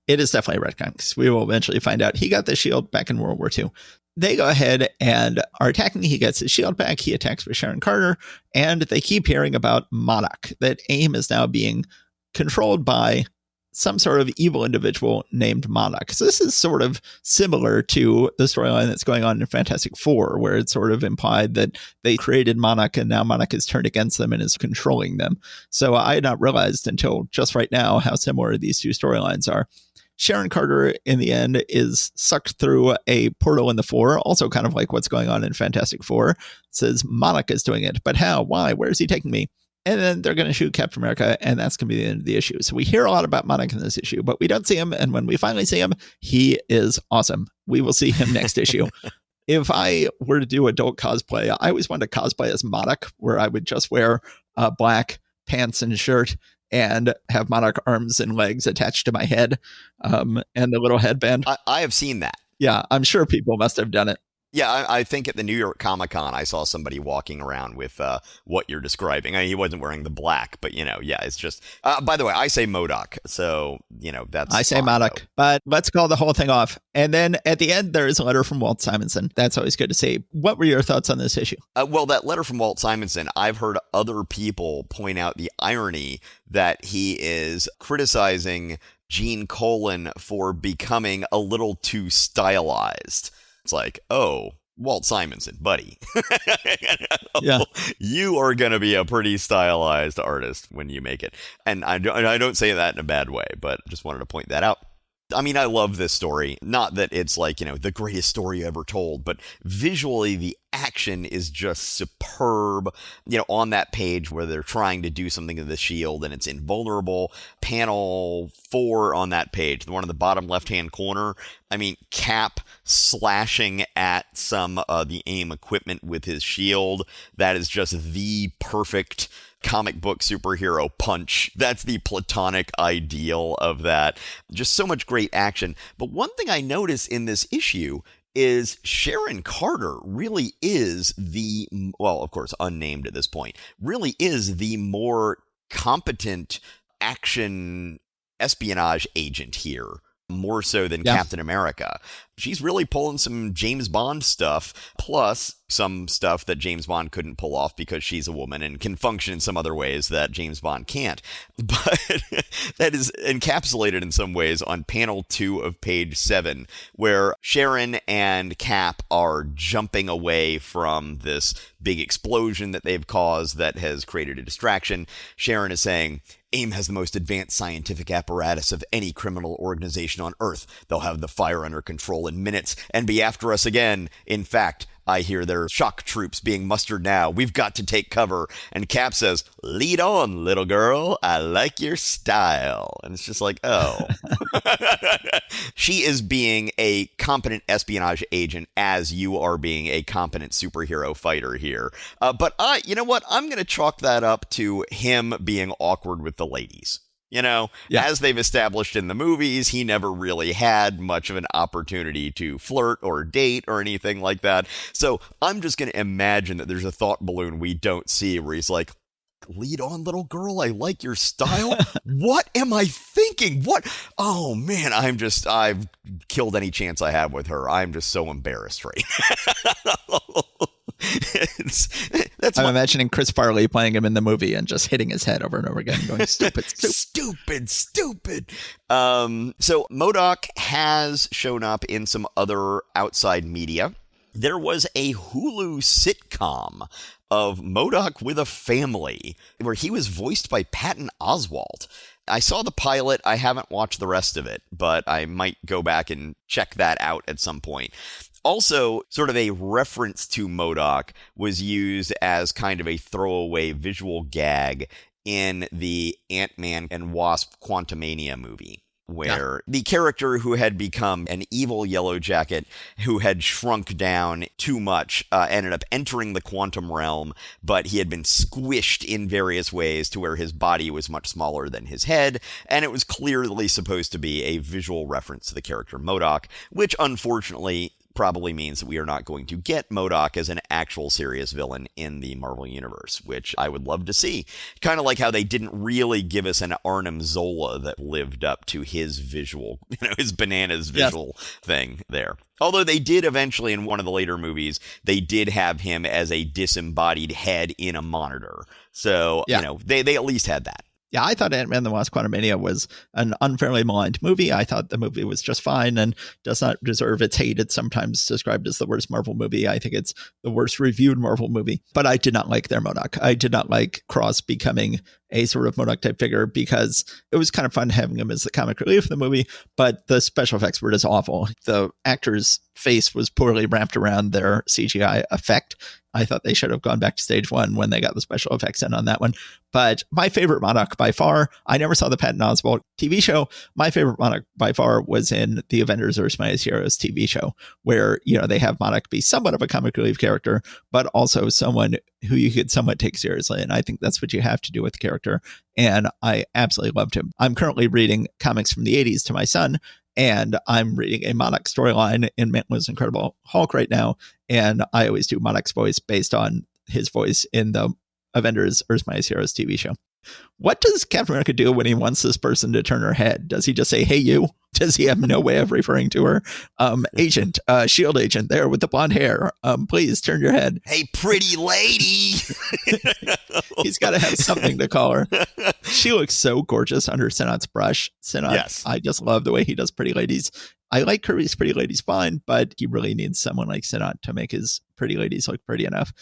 It is definitely a retcon because we will eventually find out. He got the shield back in World War II. They go ahead and are attacking. He gets his shield back. He attacks with Sharon Carter. And they keep hearing about MODOK, that AIM is now being controlled by some sort of evil individual named MODOK. So this is sort of similar to the storyline that's going on in Fantastic Four, where it's sort of implied that they created MODOK and now MODOK is turned against them and is controlling them. So I had not realized until just right now how similar these two storylines are. Sharon Carter, in the end, is sucked through a portal in the floor, also kind of like what's going on in Fantastic Four. It says MODOK is doing it, but how? Why? Where is he taking me? And then they're going to shoot Captain America, and that's going to be the end of the issue. So we hear a lot about MODOK in this issue, but we don't see him. And when we finally see him, he is awesome. We will see him next issue. If I were to do adult cosplay, I always wanted to cosplay as MODOK, where I would just wear black pants and shirt and have MODOK arms and legs attached to my head and the little headband. I have seen that. Yeah, I'm sure people must have done it. Yeah, I think at the New York Comic Con, I saw somebody walking around with what you're describing. I mean, he wasn't wearing the black, but yeah, it's just. By the way, I say MODOK, so that's I say fine, MODOK, but let's call the whole thing off. And then at the end, there is a letter from Walt Simonson. That's always good to see. What were your thoughts on this issue? Well, that letter from Walt Simonson, I've heard other people point out the irony that he is criticizing Gene Colan for becoming a little too stylized. It's like, oh, Walt Simonson, buddy. Yeah. You are going to be a pretty stylized artist when you make it. And I don't say that in a bad way, but just wanted to point that out. I mean, I love this story. Not that it's like, the greatest story ever told, but visually the action is just superb. On that page where they're trying to do something to the shield and it's invulnerable. Panel 4 on that page, the one in the bottom left-hand corner. I mean, Cap slashing at some of the AIM equipment with his shield. That is just the perfect comic book superhero punch. That's the platonic ideal of that. Just so much great action. But one thing I notice in this issue is Sharon Carter really is of course, unnamed at this point, really is the more competent action espionage agent here. More so than Captain America. She's really pulling some James Bond stuff, plus some stuff that James Bond couldn't pull off because she's a woman and can function in some other ways that James Bond can't. But that is encapsulated in some ways on panel 2 of page 7, where Sharon and Cap are jumping away from this big explosion that they've caused that has created a distraction. Sharon is saying, AIM has the most advanced scientific apparatus of any criminal organization on Earth. They'll have the fire under control in minutes and be after us again. In fact, I hear there are shock troops being mustered now. We've got to take cover. And Cap says, lead on, little girl. I like your style. And it's just like, oh. She is being a competent espionage agent as you are being a competent superhero fighter here. But you know what? I'm going to chalk that up to him being awkward with the ladies. As they've established in the movies, he never really had much of an opportunity to flirt or date or anything like that. So I'm just going to imagine that there's a thought balloon we don't see where he's like, lead on, little girl. I like your style. What am I thinking? What? Oh, man, I've killed any chance I have with her. I'm just so embarrassed right now. I'm imagining Chris Farley playing him in the movie and just hitting his head over and over again, going, stupid. Stupid. So MODOK has shown up in some other outside media. There was a Hulu sitcom of MODOK with a family where he was voiced by Patton Oswalt. I saw the pilot. I haven't watched the rest of it, but I might go back and check that out at some point. Also, sort of a reference to MODOK was used as kind of a throwaway visual gag in the Ant-Man and Wasp Quantumania movie, where the character who had become an evil Yellow Jacket who had shrunk down too much ended up entering the quantum realm, but he had been squished in various ways to where his body was much smaller than his head, and it was clearly supposed to be a visual reference to the character MODOK, which unfortunately probably means that we are not going to get MODOK as an actual serious villain in the Marvel Universe, which I would love to see. Kind of like how they didn't really give us an Arnim Zola that lived up to his visual, his bananas visual thing there. Although they did eventually, in one of the later movies, they did have him as a disembodied head in a monitor. So, they at least had that. Yeah, I thought Ant-Man and the Wasp Quantumania was an unfairly maligned movie. I thought the movie was just fine and does not deserve its hate. It's sometimes described as the worst Marvel movie. I think it's the worst reviewed Marvel movie. But I did not like their MODOK. I did not like Cross becoming a sort of MODOK type figure because it was kind of fun having him as the comic relief of the movie, but the special effects were just awful. The actor's face was poorly wrapped around their CGI effect. I thought they should have gone back to stage one when they got the special effects in on that one. But my favorite MODOK by far, I never saw the Patton Oswalt TV show. My favorite MODOK by far was in the Avengers vs. Mightiest Heroes TV show, where, they have MODOK be somewhat of a comic relief character, but also someone who you could somewhat take seriously. And I think that's what you have to do with the character. And I absolutely loved him. I'm currently reading comics from the 80s to my son, And I'm reading a MODOK storyline in Mantlo's Incredible Hulk right now. And I always do MODOK's voice based on his voice in the Avengers Earth's Mightiest Heroes TV show. What does Captain America do when he wants this person to turn her head? Does he just say, hey, you? Does he have no way of referring to her? Agent, shield agent there with the blonde hair. Please turn your head. Hey, pretty lady. He's got to have something to call her. She looks so gorgeous under Sinat's brush. Sinat, Yes. I just love the way he does Pretty Ladies. I like Kirby's Pretty Ladies fine, but he really needs someone like Sinat to make his Pretty Ladies look pretty enough.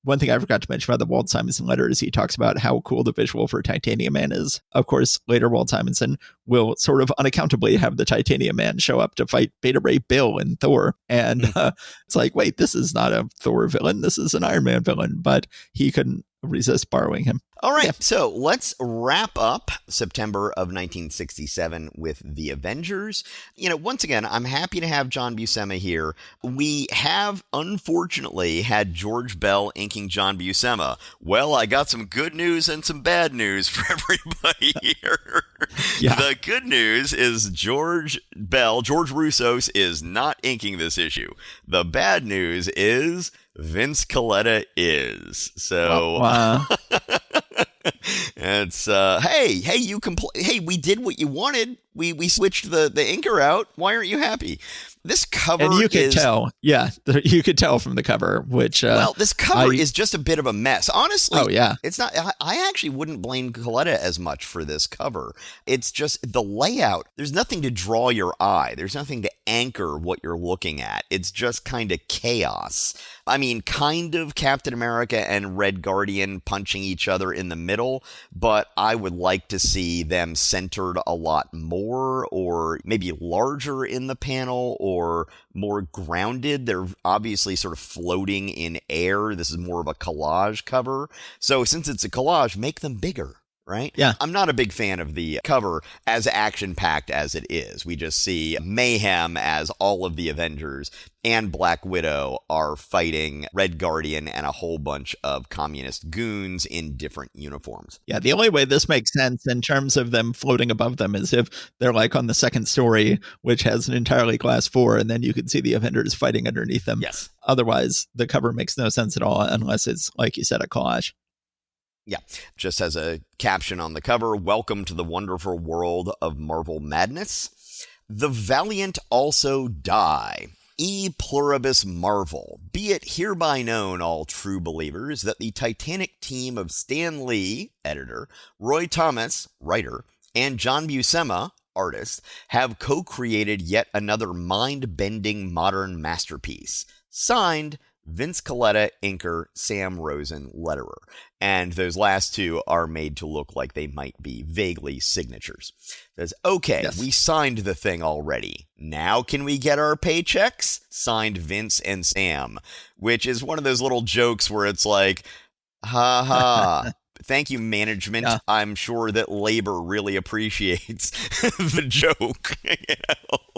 One thing I forgot to mention about the Walt Simonson letter is he talks about how cool the visual for Titanium Man is. Of course, later Walt Simonson will sort of unaccountably have the Titanium Man show up to fight Beta Ray Bill in Thor. And it's like, wait, this is not a Thor villain. This is an Iron Man villain. But he couldn't resist borrowing him. All right, so let's wrap up September of 1967 with The Avengers. Once again, I'm happy to have John Buscema here. We have, unfortunately, had George Bell inking John Buscema. Well, I got some good news and some bad news for everybody here. Yeah. The good news is George Russos is not inking this issue. The bad news is Vince Colletta is. So it's hey, we did what you wanted. We switched the inker out. Why aren't you happy? This cover and you could tell. Yeah, you could tell from the cover, which this cover is just a bit of a mess. Honestly, it's not. I actually wouldn't blame Colletta as much for this cover. It's just the layout. There's nothing to draw your eye. There's nothing to anchor what you're looking at. It's just kind of chaos. I mean, kind of Captain America and Red Guardian punching each other in the middle, but I would like to see them centered a lot more, or maybe larger in the panel, or more grounded. They're obviously sort of floating in air. This is more of a collage cover. So since it's a collage, make them bigger. Right? Yeah. I'm not a big fan of the cover as action-packed as it is. We just see mayhem as all of the Avengers and Black Widow are fighting Red Guardian and a whole bunch of communist goons in different uniforms. Yeah, the only way this makes sense in terms of them floating above them is if they're like on the second story, which has an entirely glass floor, and then you can see the Avengers fighting underneath them. Yes. Otherwise, the cover makes no sense at all unless it's, like you said, a collage. Yeah, just as a caption on the cover, welcome to the wonderful world of Marvel Madness. The valiant also die. E pluribus Marvel. Be it hereby known, all true believers, that the titanic team of Stan Lee, editor, Roy Thomas, writer, and John Buscema, artist, have co-created yet another mind-bending modern masterpiece. Signed, Vince Colletta, inker, Sam Rosen, letterer. And those last two are made to look like they might be vaguely signatures. It says, okay, yes. We signed the thing already. Now can we get our paychecks? Signed Vince and Sam. Which is one of those little jokes where it's like, ha ha. Thank you, management. Yeah. I'm sure that labor really appreciates the joke.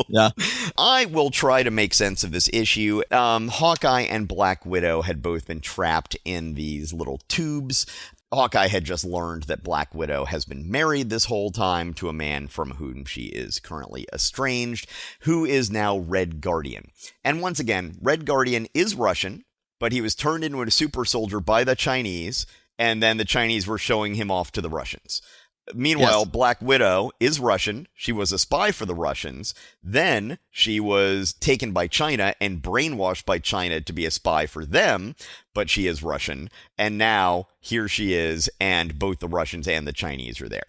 Yeah. I will try to make sense of this issue. Hawkeye and Black Widow had both been trapped in these little tubes. Hawkeye had just learned that Black Widow has been married this whole time to a man from whom she is currently estranged, who is now Red Guardian. And once again, Red Guardian is Russian, but he was turned into a super soldier by the Chinese, and then the Chinese were showing him off to the Russians. Meanwhile, yes. Black Widow is Russian. She was a spy for the Russians. Then she was taken by China and brainwashed by China to be a spy for them, but she is Russian. And now here she is, and both the Russians and the Chinese are there.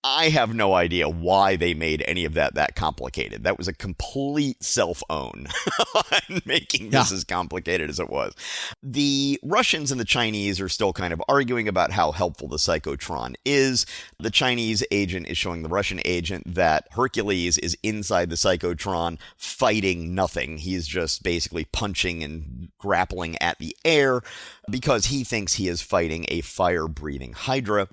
I have no idea why they made any of that complicated. That was a complete self-own on making this as complicated as it was. The Russians and the Chinese are still kind of arguing about how helpful the Psychotron is. The Chinese agent is showing the Russian agent that Hercules is inside the Psychotron fighting nothing. He's just basically punching and grappling at the air because he thinks he is fighting a fire-breathing Hydra.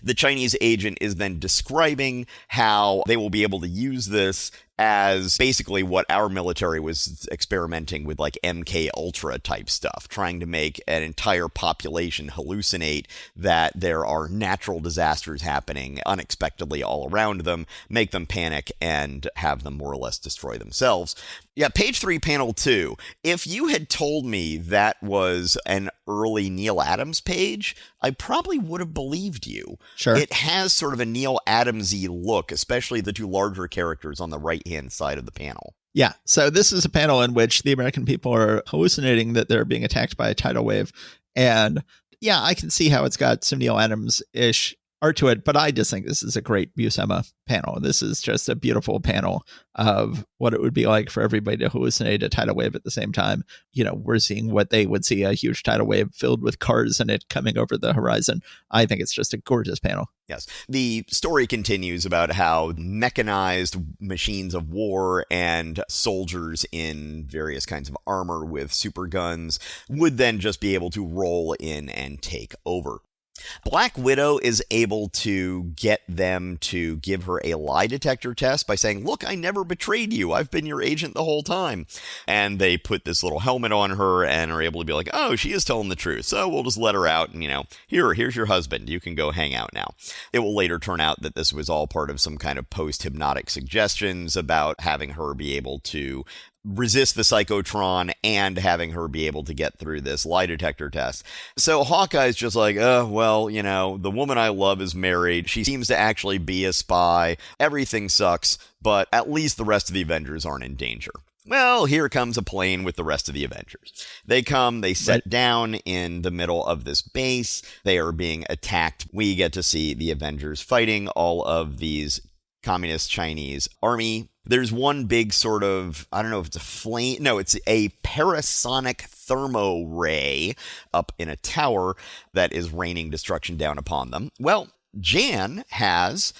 The Chinese agent is then describing how they will be able to use this as basically what our military was experimenting with, like MK Ultra type stuff, trying to make an entire population hallucinate that there are natural disasters happening unexpectedly all around them, make them panic, and have them more or less destroy themselves. Yeah, page 3, panel 2. If you had told me that was an early Neil Adams page, I probably would have believed you. Sure. It has sort of a Neil Adams-y look, especially the two larger characters on the right-hand side of the panel. Yeah. So this is a panel in which the American people are hallucinating that they're being attacked by a tidal wave. And yeah, I can see how it's got some Neil Adams-ish art to it, but I just think this is a great Buscema panel. This is just a beautiful panel of what it would be like for everybody to hallucinate a tidal wave at the same time. You know, we're seeing what they would see, a huge tidal wave filled with cars and it coming over the horizon. I think it's just a gorgeous panel. Yes. The story continues about how mechanized machines of war and soldiers in various kinds of armor with super guns would then just be able to roll in and take over. Black Widow is able to get them to give her a lie detector test by saying, look, I never betrayed you. I've been your agent the whole time. And they put this little helmet on her and are able to be like, oh, she is telling the truth. So we'll just let her out and, here's your husband. You can go hang out now. It will later turn out that this was all part of some kind of post-hypnotic suggestions about having her be able to resist the psychotron and having her be able to get through this lie detector test. So Hawkeye's just like, oh, well, the woman I love is married. She seems to actually be a spy. Everything sucks, but at least the rest of the Avengers aren't in danger. Well, here comes a plane with the rest of the Avengers. They come, they set down in the middle of this base. They are being attacked. We get to see the Avengers fighting all of these communist Chinese army. There's one big sort of, I don't know if it's a flame. No, it's a parasonic thermo ray up in a tower that is raining destruction down upon them. Well, Jan has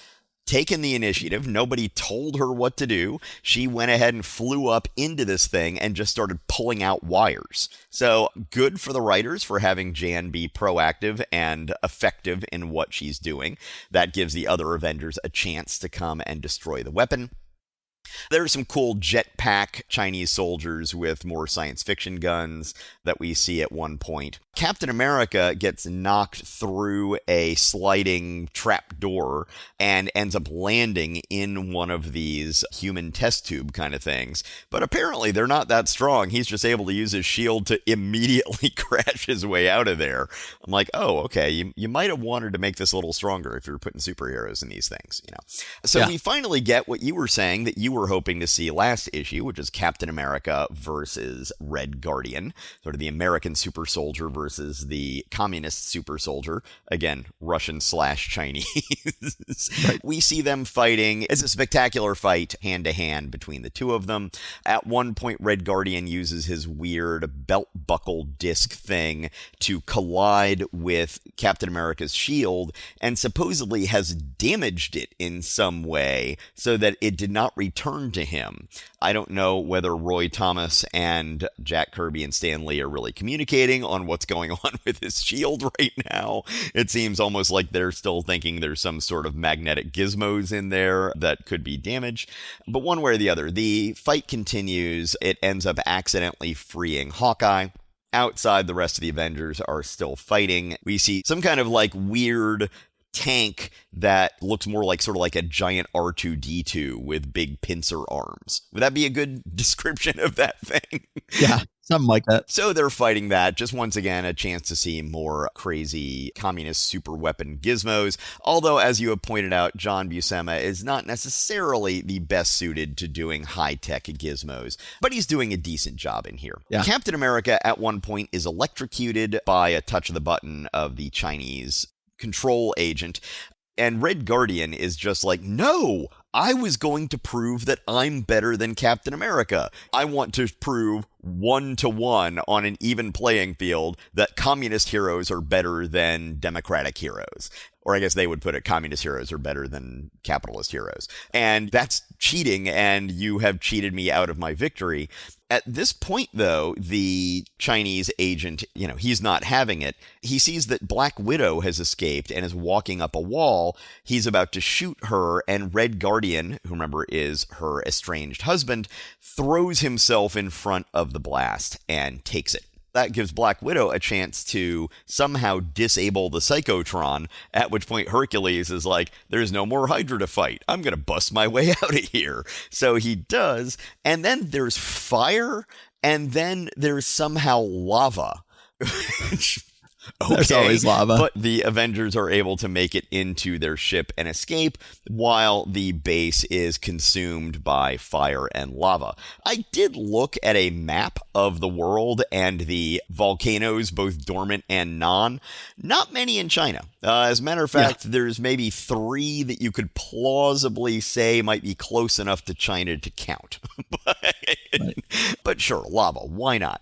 taken the initiative. Nobody told her what to do. She went ahead and flew up into this thing and just started pulling out wires. So good for the writers for having Jan be proactive and effective in what she's doing. That gives the other Avengers a chance to come and destroy the weapon. There's some cool jetpack Chinese soldiers with more science fiction guns that we see at one point. Captain America gets knocked through a sliding trap door and ends up landing in one of these human test tube kind of things. But apparently they're not that strong. He's just able to use his shield to immediately crash his way out of there. I'm like, oh, okay, you might have wanted to make this a little stronger if you were putting superheroes in these things, So we finally get what you were saying that you were hoping to see last issue, which is Captain America versus Red Guardian, sort of the American super soldier versus the communist super soldier, again, Russian/Chinese. Right. We see them fighting. It's a spectacular fight hand to hand between the two of them. At one point, Red Guardian uses his weird belt buckle disc thing to collide with Captain America's shield and supposedly has damaged it in some way so that it did not return to him. I don't know whether Roy Thomas and Jack Kirby and Stan Lee are really communicating on what's going on with his shield right now. It seems almost like they're still thinking there's some sort of magnetic gizmos in there that could be damaged. But one way or the other, the fight continues. It ends up accidentally freeing Hawkeye. Outside, the rest of the Avengers are still fighting. We see some kind of weird tank that looks more like sort of like a giant R2-D2 with big pincer arms. Would that be a good description of that thing? Yeah, something like that. So they're fighting that. Just once again, a chance to see more crazy communist super weapon gizmos. Although, as you have pointed out, John Buscema is not necessarily the best suited to doing high-tech gizmos, but he's doing a decent job in here. Yeah. Captain America at one point is electrocuted by a touch of the button of the Chinese control agent, and Red Guardian is just like, no, I was going to prove that I'm better than Captain America. I want to prove 1-to-1 on an even playing field that communist heroes are better than democratic heroes. Or I guess they would put it, communist heroes are better than capitalist heroes. And that's cheating, and you have cheated me out of my victory. At this point, though, the Chinese agent, he's not having it. He sees that Black Widow has escaped and is walking up a wall. He's about to shoot her, and Red Guardian, who remember is her estranged husband, throws himself in front of the blast and takes it. That gives Black Widow a chance to somehow disable the Psychotron, at which point Hercules is like, there's no more Hydra to fight. I'm going to bust my way out of here. So he does, and then there's fire, and then there's somehow lava. Okay, there's always lava. But the Avengers are able to make it into their ship and escape while the base is consumed by fire and lava. I did look at a map of the world and the volcanoes, both dormant and non. Not many in China. As a matter of fact, there's maybe 3 that you could plausibly say might be close enough to China to count. But sure, lava, why not?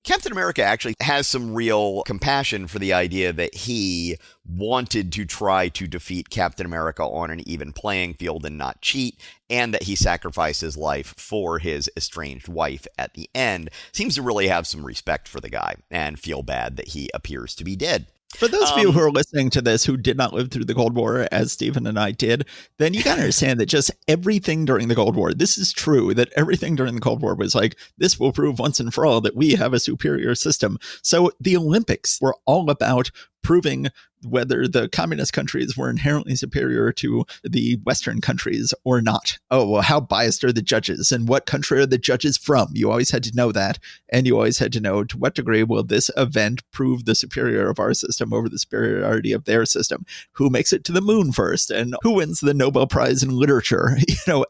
Captain America actually has some real compassion for the idea that he wanted to try to defeat Captain America on an even playing field and not cheat, and that he sacrificed his life for his estranged wife at the end. Seems to really have some respect for the guy and feel bad that he appears to be dead. For those of you who are listening to this who did not live through the Cold War as Stephen and I did, then you got to understand that just everything during the Cold War, this is true, that everything during the Cold War was like, this will prove once and for all that we have a superior system. So the Olympics were all about proving whether the communist countries were inherently superior to the Western countries or not. Oh, well, how biased are the judges and what country are the judges from? You always had to know that. And you always had to know to what degree will this event prove the superior of our system over the superiority of their system? Who makes it to the moon first? And who wins the Nobel Prize in Literature?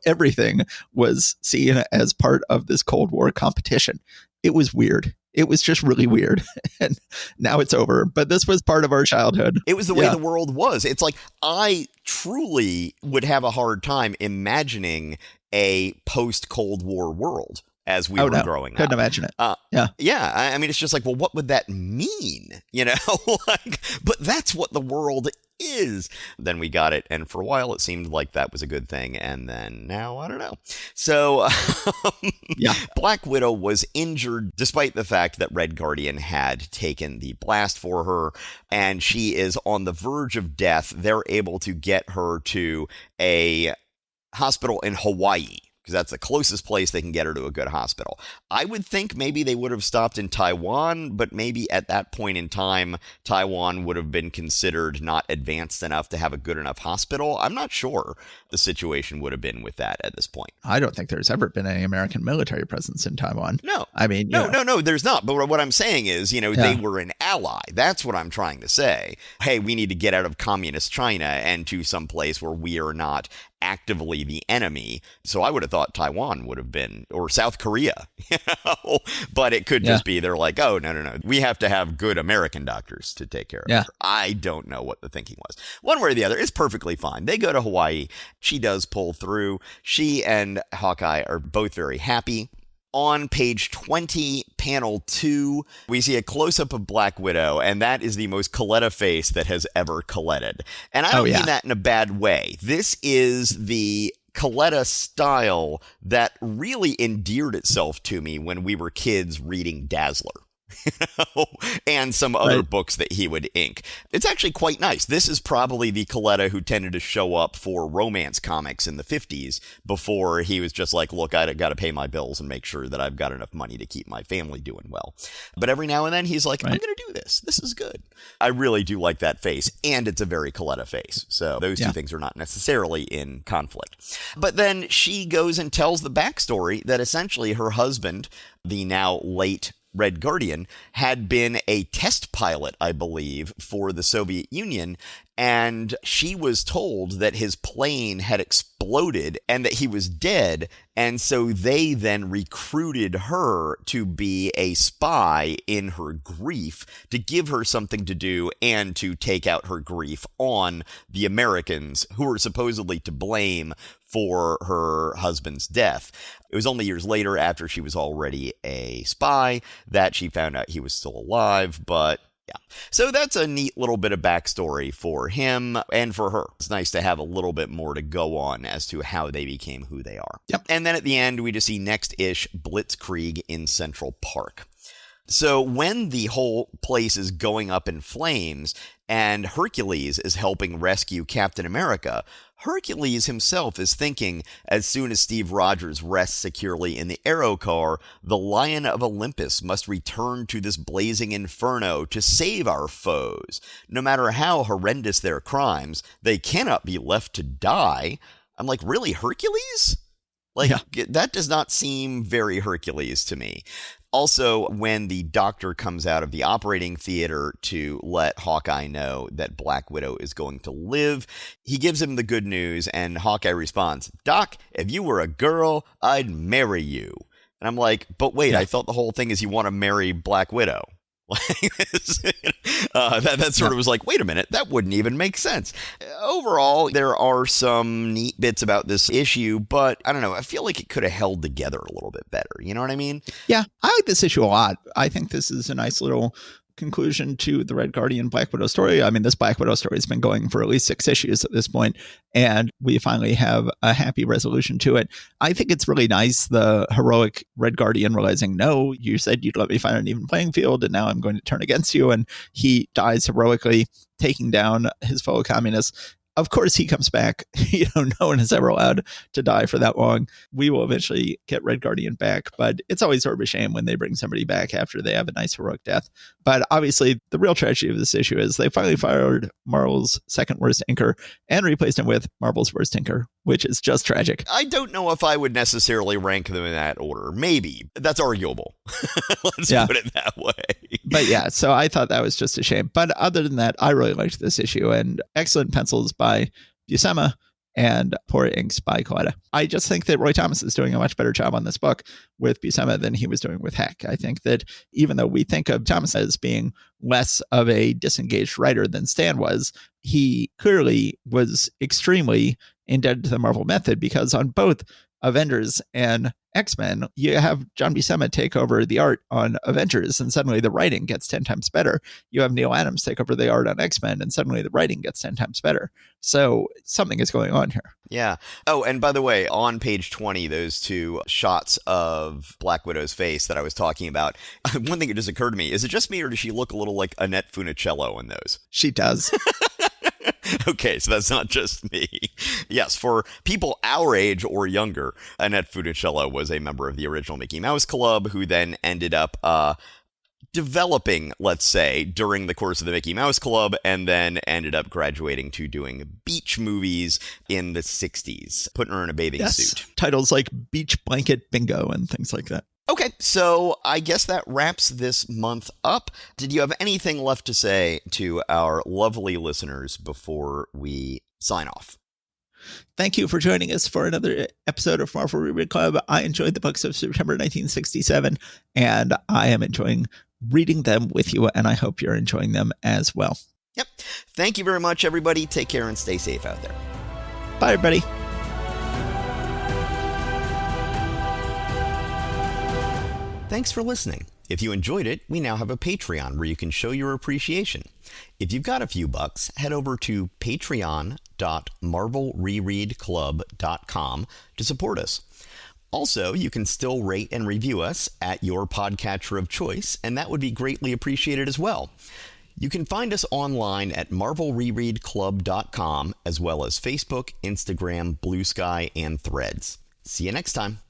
Everything was seen as part of this Cold War competition. It was weird. It was just really weird. And now it's over. But this was part of our childhood. It was the way the world was. It's like, I truly would have a hard time imagining a post-Cold War world as we were growing up. Couldn't imagine it. Yeah. I mean, it's just like, well, what would that mean? But that's what the world is. Then we got it, and for a while it seemed like that was a good thing, and then now I don't know. So Black Widow was injured despite the fact that Red Guardian had taken the blast for her, and she is on the verge of death. They're able to get her to a hospital in Hawaii, because that's the closest place they can get her to a good hospital. I would think maybe they would have stopped in Taiwan, but maybe at that point in time, Taiwan would have been considered not advanced enough to have a good enough hospital. I'm not sure the situation would have been with that at this point. I don't think there's ever been any American military presence in Taiwan. No. I mean, no, there's not. But what I'm saying is, they were an ally. That's what I'm trying to say. Hey, we need to get out of communist China and to some place where we are not actively the enemy. So I would have thought Taiwan would have been, or South Korea, but it could just be they're like, oh, no. We have to have good American doctors to take care of her. I don't know what the thinking was. One way or the other, it's perfectly fine. They go to Hawaii. She does pull through. She and Hawkeye are both very happy. On page 20, panel 2, we see a close-up of Black Widow, and that is the most Coletta face that has ever Coletted. And I don't mean that in a bad way. This is the Coletta style that really endeared itself to me when we were kids reading Dazzler. And some other books that he would ink. It's actually quite nice. This is probably the Coletta who tended to show up for romance comics in the 50s before he was just like, look, I got to pay my bills and make sure that I've got enough money to keep my family doing well. But every now and then he's like, I'm going to do this. This is good. I really do like that face, and it's a very Coletta face. So those two things are not necessarily in conflict. But then she goes and tells the backstory that essentially her husband, the now late Red Guardian, had been a test pilot, I believe, for the Soviet Union, and she was told that his plane had exploded and that he was dead, and so they then recruited her to be a spy in her grief, to give her something to do and to take out her grief on the Americans who were supposedly to blame for her husband's death. It was only years later, after she was already a spy, that she found out he was still alive, but So that's a neat little bit of backstory for him and for her. It's nice to have a little bit more to go on as to how they became who they are. Yep. And then at the end, we just see next-ish Blitzkrieg in Central Park. So when the whole place is going up in flames and Hercules is helping rescue Captain America, Hercules himself is thinking, as soon as Steve Rogers rests securely in the Aero car, the Lion of Olympus must return to this blazing inferno to save our foes. No matter how horrendous their crimes, they cannot be left to die. I'm like, really, Hercules? That does not seem very Hercules to me. Also, when the doctor comes out of the operating theater to let Hawkeye know that Black Widow is going to live, he gives him the good news, and Hawkeye responds, "Doc, if you were a girl, I'd marry you." And I'm like, but wait, I thought the whole thing is you want to marry Black Widow. That sort of was like, wait a minute, that wouldn't even make sense. Overall, there are some neat bits about this issue, but I don't know, I feel like it could have held together a little bit better. You know what I mean? Yeah, I like this issue a lot. I think this is a nice little conclusion to the Red Guardian Black Widow story. I mean, this Black Widow story has been going for at least 6 issues at this point, and we finally have a happy resolution to it. I think it's really nice, the heroic Red Guardian realizing, no, you said you'd let me find an even playing field, and now I'm going to turn against you, and he dies heroically, taking down his fellow communists. Of course, he comes back. No one is ever allowed to die for that long. We will eventually get Red Guardian back, but it's always sort of a shame when they bring somebody back after they have a nice heroic death. But obviously, the real tragedy of this issue is they finally fired Marvel's second worst inker and replaced him with Marvel's worst inker, which is just tragic. I don't know if I would necessarily rank them in that order. Maybe. That's arguable. Let's put it that way. But yeah, so I thought that was just a shame. But other than that, I really liked this issue, and excellent pencils by Buscema and poor inks by Coletta. I just think that Roy Thomas is doing a much better job on this book with Buscema than he was doing with Heck. I think that even though we think of Thomas as being less of a disengaged writer than Stan was, he clearly was extremely indebted to the Marvel method, because on both Avengers and X-Men, you have John Buscema take over the art on Avengers, and suddenly the writing gets 10 times better. You have Neil Adams take over the art on X-Men, and suddenly the writing gets 10 times better. So something is going on here. Yeah. Oh, and by the way, on page 20, those two shots of Black Widow's face that I was talking about, one thing that just occurred to me, is it just me, or does she look a little like Annette Funicello in those? She does. Okay, so that's not just me. Yes, for people our age or younger, Annette Funicello was a member of the original Mickey Mouse Club, who then ended up developing, let's say, during the course of the Mickey Mouse Club, and then ended up graduating to doing beach movies in the 60s, putting her in a bathing suit. Titles like Beach Blanket Bingo and things like that. Okay, so I guess that wraps this month up. Did you have anything left to say to our lovely listeners before we sign off? Thank you for joining us for another episode of Marvel Reread Club. I enjoyed the books of September 1967, and I am enjoying reading them with you, and I hope you're enjoying them as well. Yep. Thank you very much, everybody. Take care and stay safe out there. Bye, everybody. Thanks for listening. If you enjoyed it, we now have a Patreon where you can show your appreciation. If you've got a few bucks, head over to patreon.marvelrereadclub.com to support us. Also, you can still rate and review us at your podcatcher of choice, and that would be greatly appreciated as well. You can find us online at marvelrereadclub.com, as well as Facebook, Instagram, Blue Sky, and Threads. See you next time.